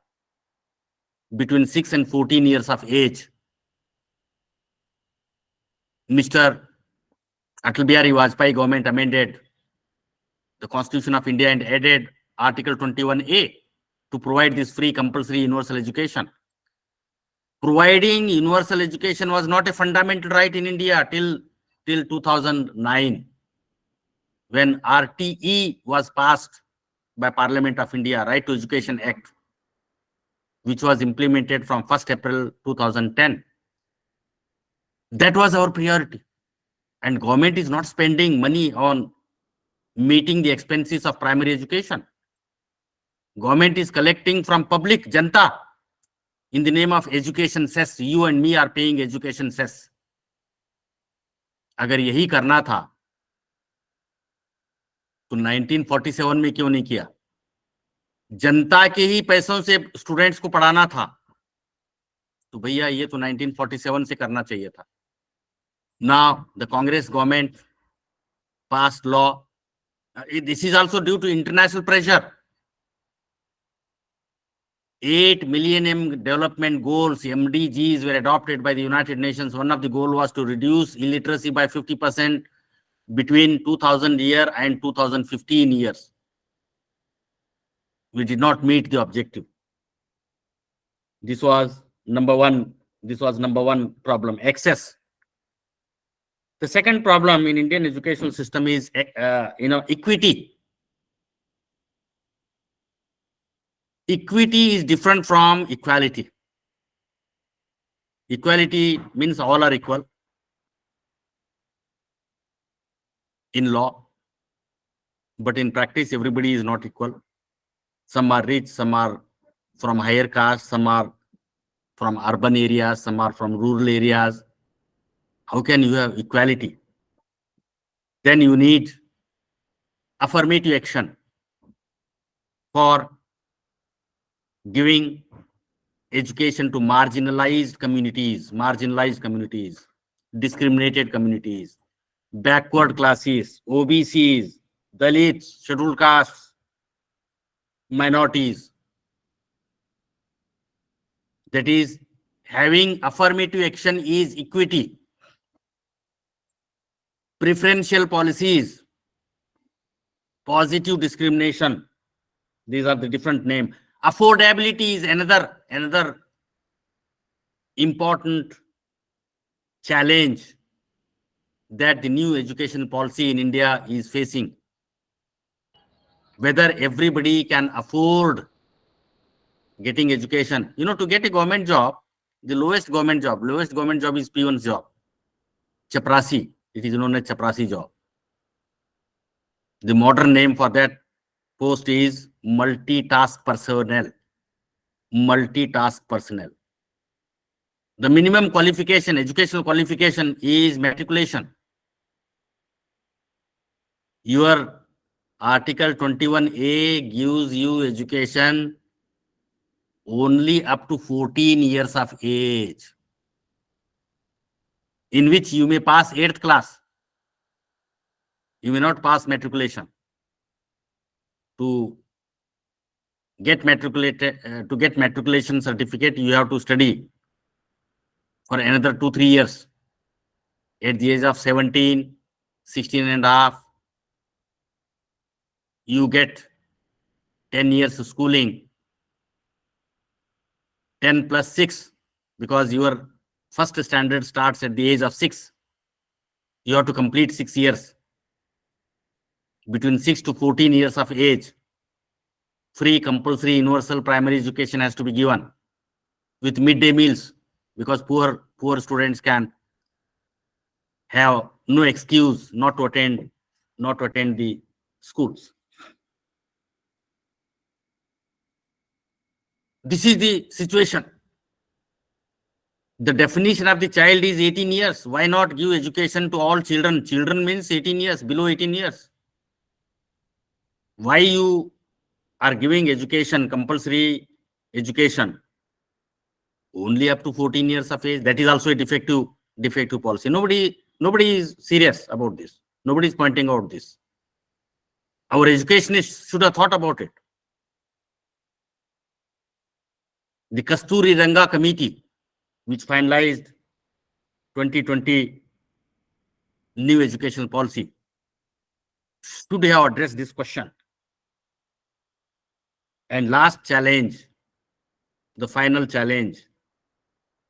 between 6 and 14 years of age. Mr. Atal Bihari Vajpayee government amended the Constitution of India and added Article 21A to provide this free, compulsory, universal education. Providing universal education was not a fundamental right in India till 2009, when RTE was passed by Parliament of India, Right to Education Act, which was implemented from 1st April 2010. That was our priority. And government is not spending money on meeting the expenses of primary education. Government is collecting from public, Janta, in the name of education cess. You and me are paying education cess. अगर यही करना था तो 1947 में क्यों नहीं किया? जनता के ही पैसों से स्टूडेंट्स को पढ़ाना था, तो भैया ये तो 1947 से करना चाहिए था. Now the Congress government passed law. This is also due to international pressure. 8 Millennium Development Goals, MDGs, were adopted by the United Nations. One of the goals was to reduce illiteracy by 50% between 2000 year and 2015 years. We did not meet the objective. This was number one. This was number one problem, excess. The second problem in Indian educational system is, equity. Equity is different from equality. Equality means all are equal in law, but in practice, everybody is not equal. Some are rich, some are from higher caste, some are from urban areas, some are from rural areas. How can you have equality? Then you need affirmative action for giving education to marginalized communities, discriminated communities, backward classes, OBCs, Dalits, scheduled castes, minorities. That is, having affirmative action is equity. Preferential policies, positive discrimination. These are the different names. Affordability is another important challenge that the new education policy in India is facing. Whether everybody can afford getting education. To get a government job, the lowest government job is peon's job. Chaprasi. It is known as Chaprasi job. The modern name for that post is multitask personnel. Multitask personnel. The minimum qualification, educational qualification, is matriculation. Your Article 21A gives you education only up to 14 years of age, in which you may pass 8th class. You may not pass matriculation. To get matriculation certificate, you have to study for another 2-3 years. At the age of 17, 16 and a half, you get 10 years of schooling, 10 plus 6, because your first standard starts at the age of 6. You have to complete 6 years. Between 6 to 14 years of age, free compulsory universal primary education has to be given with midday meals, because poor students can have no excuse not to attend the schools. This is the situation. The definition of the child is 18 years. Why not give education to all children? Children means 18 years, below 18 years. Why you are giving education, compulsory education, only up to 14 years of age? That is also a defective policy. Nobody is serious about this. Nobody is pointing out this. Our educationists should have thought about it. The Kasturi Ranga Committee, which finalized 2020 new educational policy, should have addressed this question. And last challenge, the final challenge,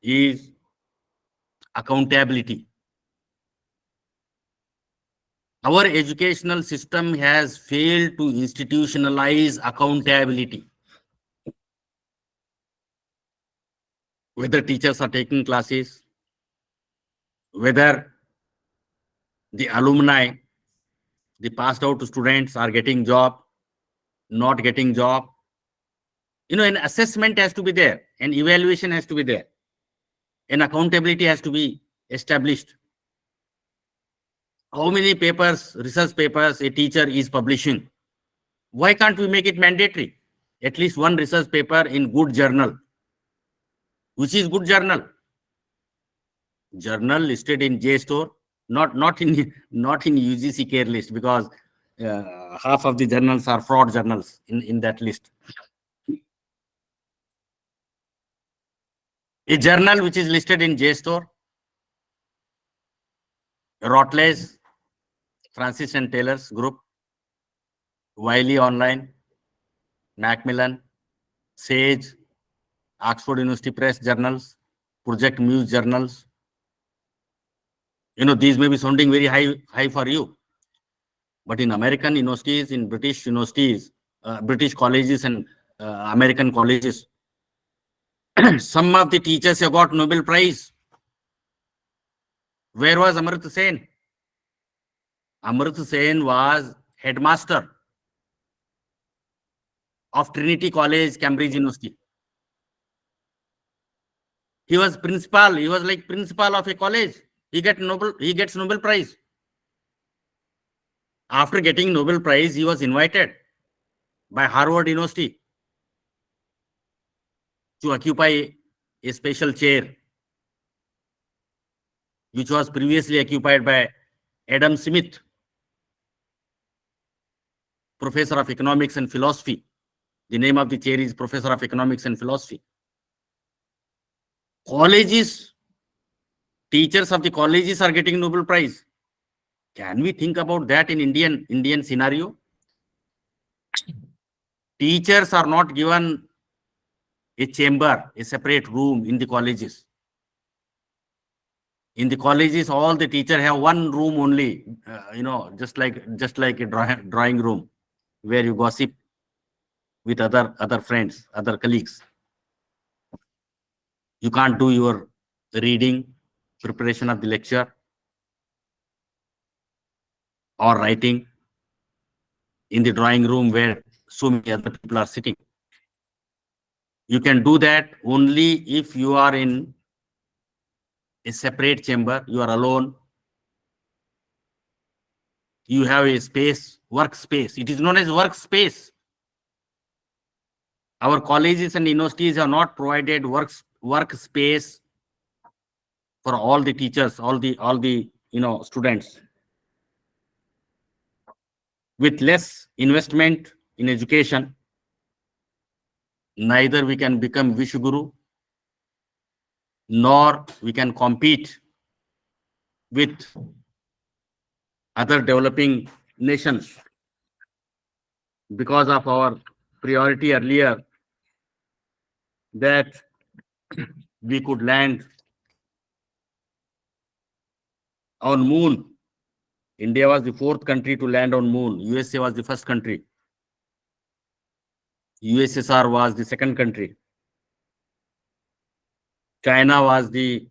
is accountability. Our educational system has failed to institutionalize accountability. Whether teachers are taking classes, whether the alumni, the passed out students are getting job, not getting job. An assessment has to be there, an evaluation has to be there, and accountability has to be established. How many research papers a teacher is publishing? Why can't we make it mandatory? At least one research paper in good journal. Which is good journal? Journal listed in JSTOR, not in UGC care list, because half of the journals are fraud journals in that list. A journal which is listed in JSTOR, Routledge, Francis and Taylor's group, Wiley Online, Macmillan, Sage, Oxford University Press journals, Project Muse journals. These may be sounding very high for you, but in American universities, in British universities, British colleges and American colleges, some of the teachers have got Nobel Prize. Where was Amrit Sen? Amrit Sen was headmaster of Trinity College, Cambridge University. He was principal. He was like principal of a college. He gets Nobel Prize. After getting Nobel Prize, he was invited by Harvard University to occupy a special chair, which was previously occupied by Adam Smith, Professor of Economics and Philosophy. The name of the chair is Professor of Economics and Philosophy. Colleges, teachers of the colleges are getting Nobel Prize. Can we think about that in Indian scenario? Teachers are not given a chamber, a separate room in the colleges. In the colleges, all the teachers have one room only, just like a drawing room where you gossip with other friends, other colleagues. You can't do your reading, preparation of the lecture, or writing in the drawing room where so many other people are sitting. You can do that only if you are in a separate chamber, you are alone. You have a space, workspace. It is known as workspace. Our colleges and universities have not provided workspace for all the teachers, all the students. With less investment in education, neither we can become Vishguru, nor we can compete with other developing nations, because of our priority earlier that we could land on moon. India was the fourth country to land on moon. USA was the first country. USSR was the second country. China was the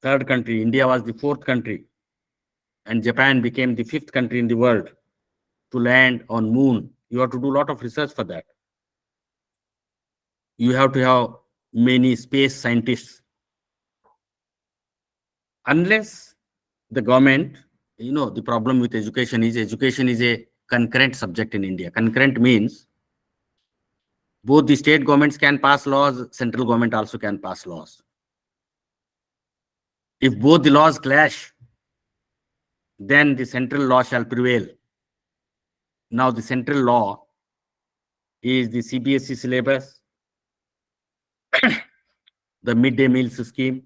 third country. India was the fourth country. And Japan became the fifth country in the world to land on moon. You have to do a lot of research for that. You have to have many space scientists. Unless the government, the problem with education is a concurrent subject in India. Concurrent means both the state governments can pass laws, central government also can pass laws. If both the laws clash, then the central law shall prevail. Now the central law is the CBSE syllabus, the midday meals scheme,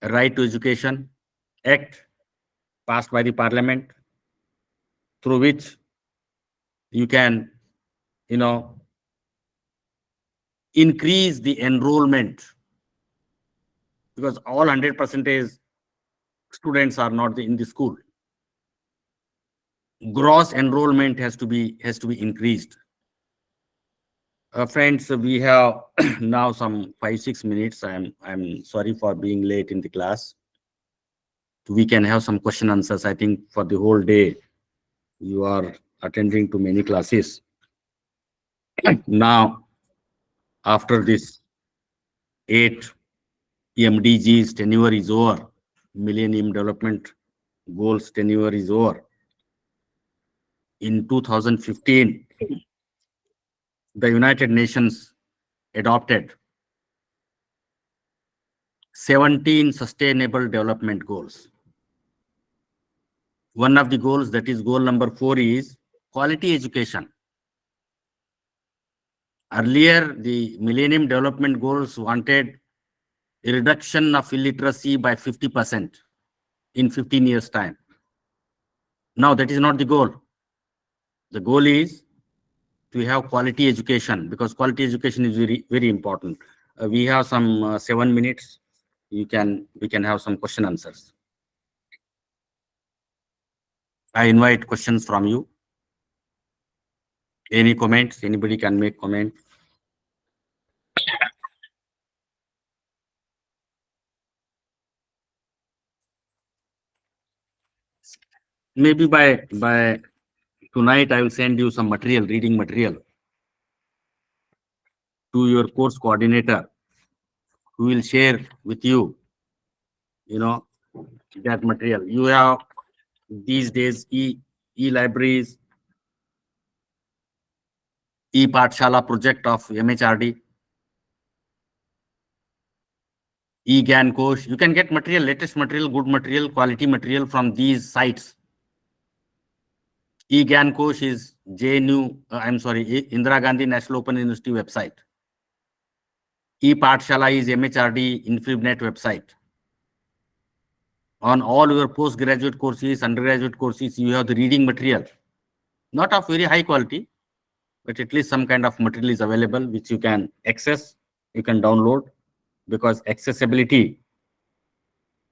Right to Education Act passed by the parliament, through which you can, increase the enrollment, because all 100% students are not in the school. Gross enrollment has to be increased. Friends, we have now some 5-6 minutes. I'm sorry for being late in the class. We can have some question answers. I think for the whole day you are attending to many classes. Now, after this 8 MDGs tenure is over, Millennium Development Goals tenure is over. In 2015, the United Nations adopted 17 Sustainable Development Goals. One of the goals, that is goal number 4, is quality education. Earlier, the Millennium Development Goals wanted a reduction of illiteracy by 50% in 15 years' time. Now, that is not the goal. The goal is to have quality education, because quality education is very, very important. We have some 7 minutes. We can have some question answers. I invite questions from you. Any comments? Anybody can make comment. Maybe by tonight I will send you some material, reading material, to your course coordinator, who will share with you, that material. You have these days e-libraries, e-Pathshala project of MHRD, e-Gyan Kosh. You can get material, latest material, good material, quality material from these sites. E-Gyan Kosh is JNU, Indira Gandhi National Open University website. E-Pathshala is MHRD InfibNet website. On all your postgraduate courses, undergraduate courses, you have the reading material. Not of very high quality, but at least some kind of material is available which you can access, you can download, because accessibility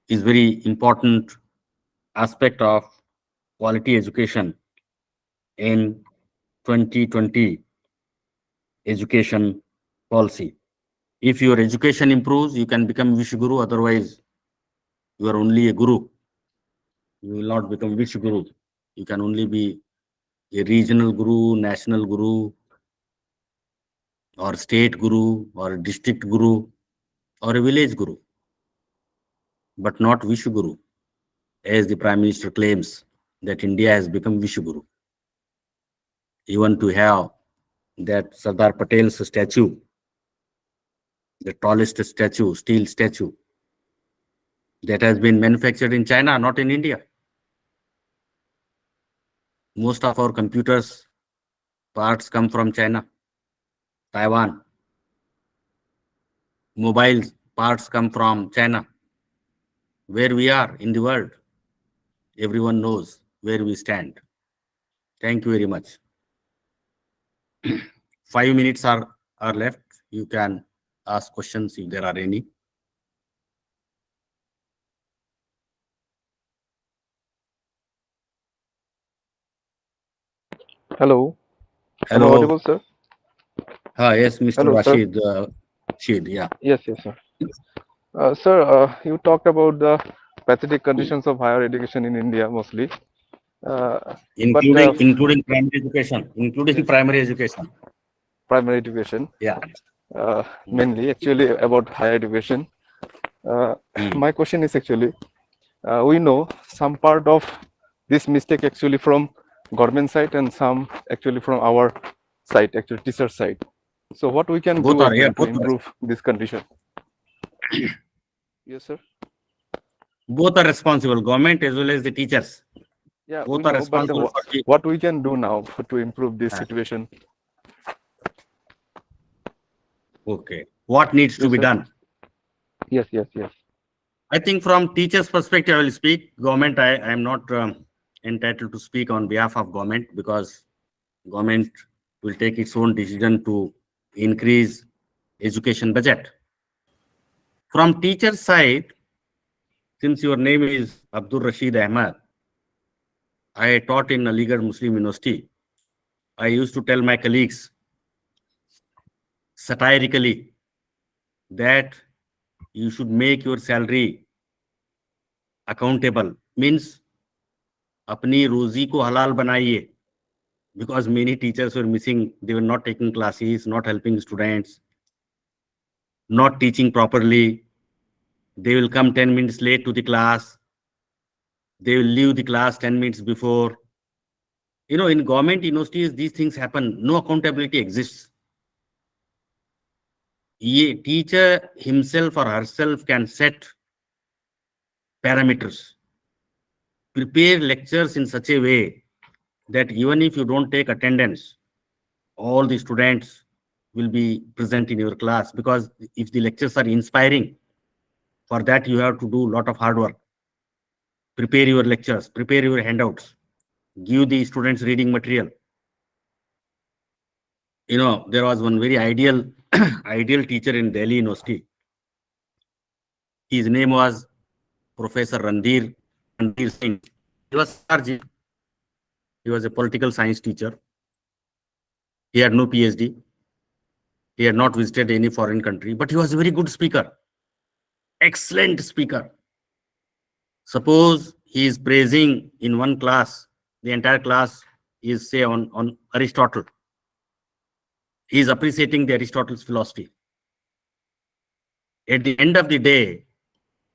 is very important aspect of quality education in 2020 education policy. If your education improves, you can become Vishguru. Otherwise, you are only a guru. You will not become Vishguru. You can only be a regional guru, national guru, or state guru, or district guru, or a village guru, but not Vishguru, as the Prime Minister claims that India has become Vishguru. Even to have that Sardar Patel's statue, the tallest statue, steel statue, that has been manufactured in China, not in India. Most of our computers parts come from China, Taiwan. Mobile parts come from China. Where we are in the world, everyone knows where we stand. Thank you very much. 5 minutes are left. You can ask questions if there are any. Hello. Am I Hello. audible, sir? Yes, Mr. Hello, sir. Rashid. Rashid, yeah. Yes, yes, sir. Sir, you talked about the pathetic conditions of higher education in India mostly. But Including primary education. Including yes, primary education. primary education, Yeah. mainly actually about higher education. Mm. My question is actually, we know some part of this mistake actually from government side and some actually from our side, actually teacher side. So what we can Both do are, yeah, actually to both are. improve this condition? Yes, sir. Both are responsible, government as well as the teachers. Yeah, we Both are know, but responsible for the. what we can do now to improve this uh, situation? Okay. What needs to Yes, be sir. done? Yes, yes, yes. I think from teachers' perspective, I will speak. Government, I am not entitled to speak on behalf of government, because government will take its own decision to increase education budget. From teacher side, since your name is Abdul Rashid Ahmad, I taught in Aligarh Muslim University. I used to tell my colleagues satirically that you should make your salary accountable. Means अपनी रोजी को हलाल बनाइए, because many teachers were missing. They were not taking classes, not helping students, not teaching properly. They will come 10 minutes late to the class. They will leave the class 10 minutes before. In government universities, these things happen. No accountability exists. A teacher himself or herself can set parameters, prepare lectures in such a way that even if you don't take attendance, all the students will be present in your class. Because if the lectures are inspiring, for that you have to do a lot of hard work. Prepare your lectures, prepare your handouts, give the students reading material. There was one very ideal, ideal teacher in Delhi University. His name was Professor Randir Singh. He was Sarji. He was a political science teacher. He had no PhD. He had not visited any foreign country, but he was a very good speaker, excellent speaker. Suppose he is praising in one class, the entire class is say on Aristotle. He is appreciating the Aristotle's philosophy. At the end of the day,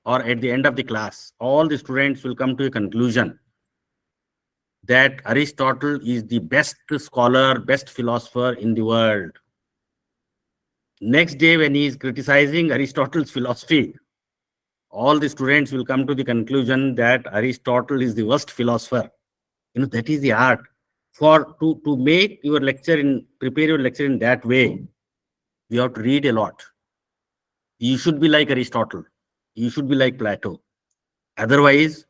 or at the end of the class, all the students will come to a conclusion that Aristotle is the best scholar, best philosopher in the world. Next day, when he is criticizing Aristotle's philosophy, all the students will come to the conclusion that Aristotle is the worst philosopher. That is the art. For to make your lecture prepare your lecture in that way, you have to read a lot. You should be like Aristotle. You should be like Plato. Otherwise,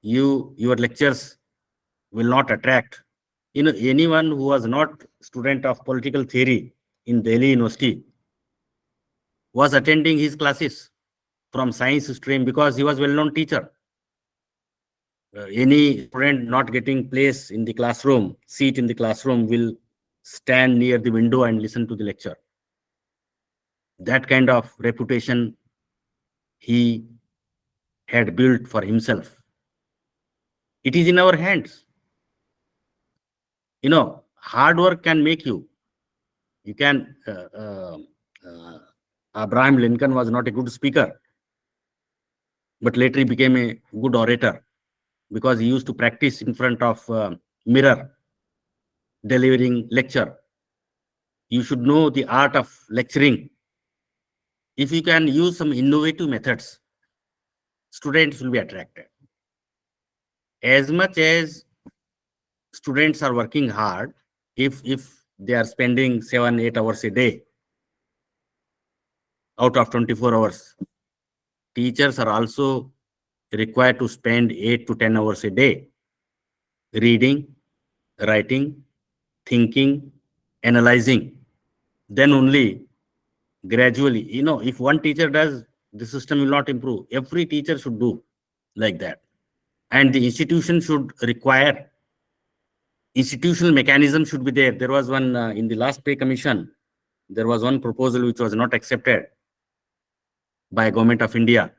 your lectures will not attract. Anyone who was not student of political theory in Delhi University was attending his classes from science stream because he was well-known teacher. Any student not getting place in the classroom, seat in the classroom, will stand near the window and listen to the lecture. That kind of reputation he had built for himself. It is in our hands. Hard work can make you. You can. Abraham Lincoln was not a good speaker, but later he became a good orator because he used to practice in front of mirror delivering lecture. You should know the art of lecturing. If you can use some innovative methods, students will be attracted. As much as students are working hard, if they are spending 7-8 hours a day out of 24 hours, teachers are also required to spend 8 to 10 hours a day reading, writing, thinking, analyzing. Then only gradually, if one teacher does, the system will not improve. Every teacher should do like that. And the institution should require, institutional mechanism should be there. There was one in the last pay commission, there was one proposal which was not accepted by Government of India,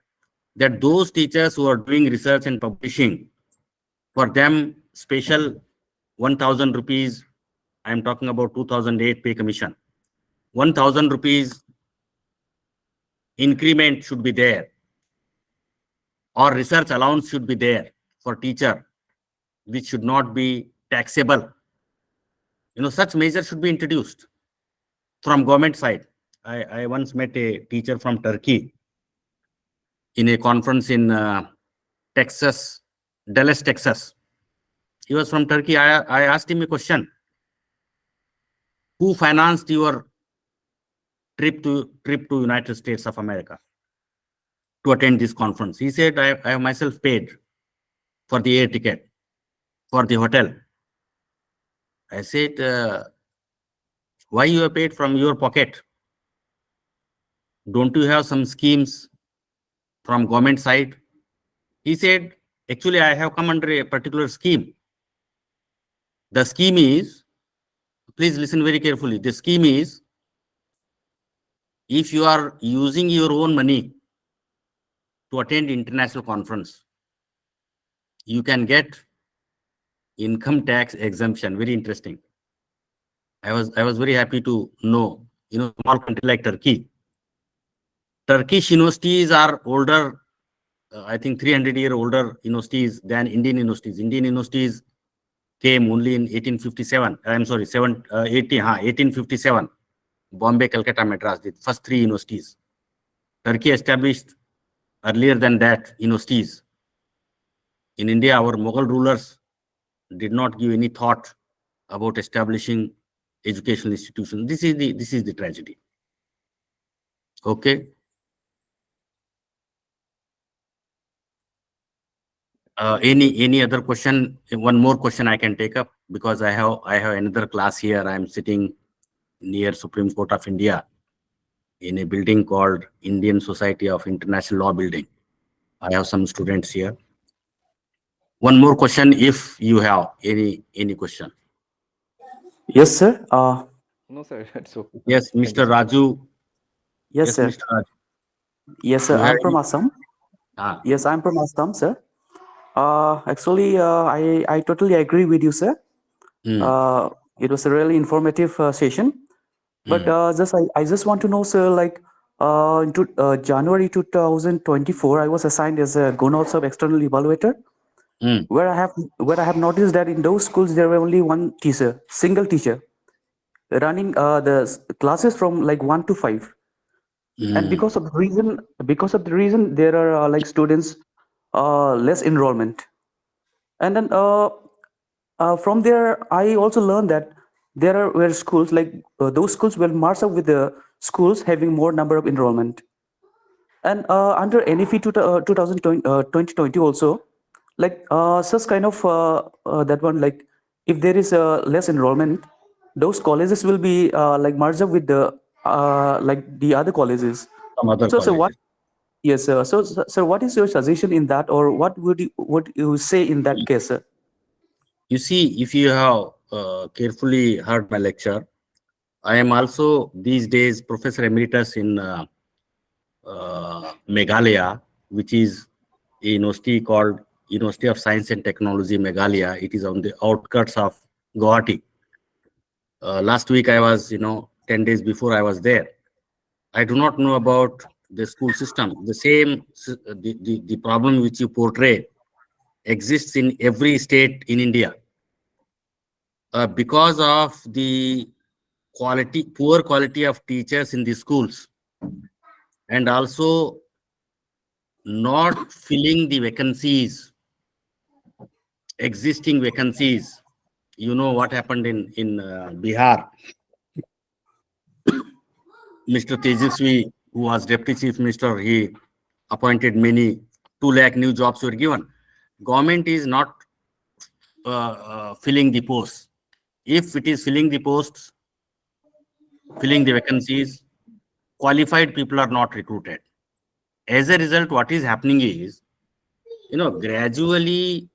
that those teachers who are doing research and publishing, for them special 1,000 rupees, I am talking about 2008 pay commission, 1,000 rupees increment should be there, or research allowance should be there for teacher, which should not be taxable. Such measures should be introduced from government side. I once met a teacher from Turkey in a conference in Texas, Dallas, Texas. He was from Turkey. I asked him a question. Who financed your trip to United States of America to attend this conference? He said, I have myself paid for the air ticket, for the hotel. I said, why you have paid from your pocket? Don't you have some schemes from government side? He said, actually, I have come under a particular scheme. The scheme is, please listen very carefully. The scheme is, if you are using your own money to attend international conference, you can get income tax exemption. Very interesting. I was very happy to know, small country like Turkey. Turkish universities are older, I think 300-year older universities than Indian universities. Indian universities came only in 1857. I'm sorry, 1857. Bombay, Calcutta, Madras, the first three universities. Turkey established earlier than that universities. In India, our Mughal rulers did not give any thought about establishing educational institutions. This is the tragedy. Okay. Any other question? One more question I can take up because I have another class here. I'm sitting near Supreme Court of India in a building called Indian Society of International Law Building. I have some students here. One more question, if you have any question. Yes, sir. No, sir. It's okay. Yes, Thank you Mr. so much. Raju. Yes, Yes, sir. Mr. Raju. Yes, sir. You have I'm from any? Assam. Ah, Yes, I'm from Assam, sir. Actually, I totally agree with you, sir. hmm, Uh, it was a really informative session. But hmm, I just want to know, sir, like into January 2024, I was assigned as a GONOLSOB external evaluator, hmm, where I have noticed that in those schools there were only one teacher, single teacher, running classes from like 1 to 5. And hmm. because of the reason there are like students less enrollment. And then from there I also learned that there are where schools like those schools will merge up with the schools having more number of enrollment. And under NFE 2020 also, like such kind of that one, like if there is less enrollment, those colleges will be like merged up with the like the other colleges. Some other So what? colleges. Yes, sir. So what is your suggestion in that, or what you say in that case, sir? You see, if you have carefully heard my lecture, I am also these days Professor Emeritus in Meghalaya, which is a university called University of Science and Technology Meghalaya. It is on the outskirts of Guwahati. Last week I was, 10 days before I was there. I do not know about the school system. The same, the problem which you portray exists in every state in India. Because of the poor quality of teachers in the schools, and also not filling the vacancies, existing vacancies. You know what happened in Bihar. Mr. Tejasvi, who was Deputy Chief Minister, he appointed many 2 lakh new jobs were given. Government is not filling the posts. If it is filling the posts, filling the vacancies, qualified people are not recruited. As a result, what is happening is, gradually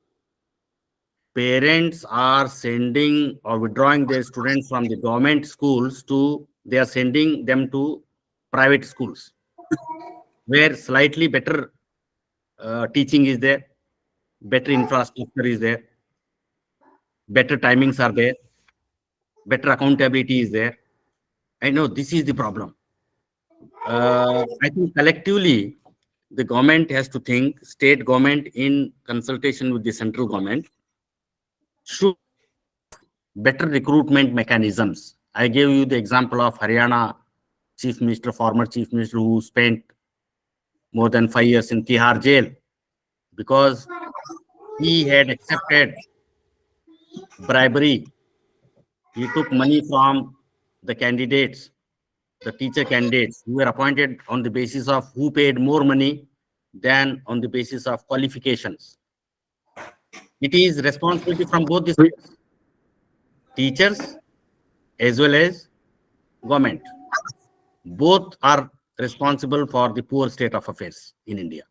parents are sending or withdrawing their students from the government schools to they are sending them to private schools where slightly better teaching is there, better infrastructure is there, better timings are there, better accountability is there. I know this is the problem. I think collectively the government has to think, state government in consultation with the central government should have better recruitment mechanisms. I gave you the example of Haryana chief minister, former chief minister, who spent more than 5 years in Tihar jail because he had accepted bribery. He took money from the candidates, the teacher candidates who were appointed on the basis of who paid more money than on the basis of qualifications. It is responsibility from both the sides, teachers as well as government. Both are responsible for the poor state of affairs in India.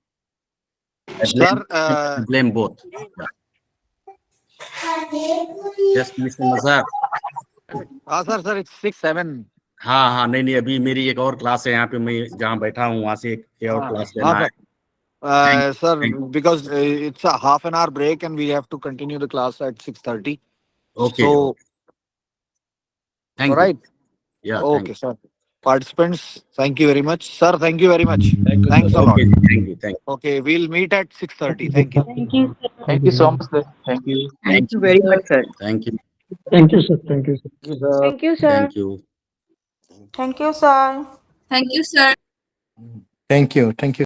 I blame, Sir, I blame both. Yeah. Yes, Mr. Nazar. sir, it's 6-7. हाँ हाँ, नहीं नहीं, अभी मेरी एक और class है यहाँ पे, मैं जहाँ बैठा हूँ वहां से एक और क्लास लेना है. Sir. Thank you. Sir, Thank you. because it's a half an hour break and we have to continue the class at 6:30. Okay, So, okay. Thank all you. right. Yeah, thank Okay, you. sir. Participants, thank you very much. Sir, thank you very much. Thank you, Thanks sir. a lot. Okay, thank you. Thank you. Okay, we'll meet at 6:30. Thank you. Thank you, sir. Thank you so much, sir. Thank you. Thank Thank you you. very much, sir. Thank you. Thank you, sir. Thank you, sir. Thank you, sir. Thank you, sir. Thank you. Thank you, sir. Thank you, sir. Thank you. Thank you.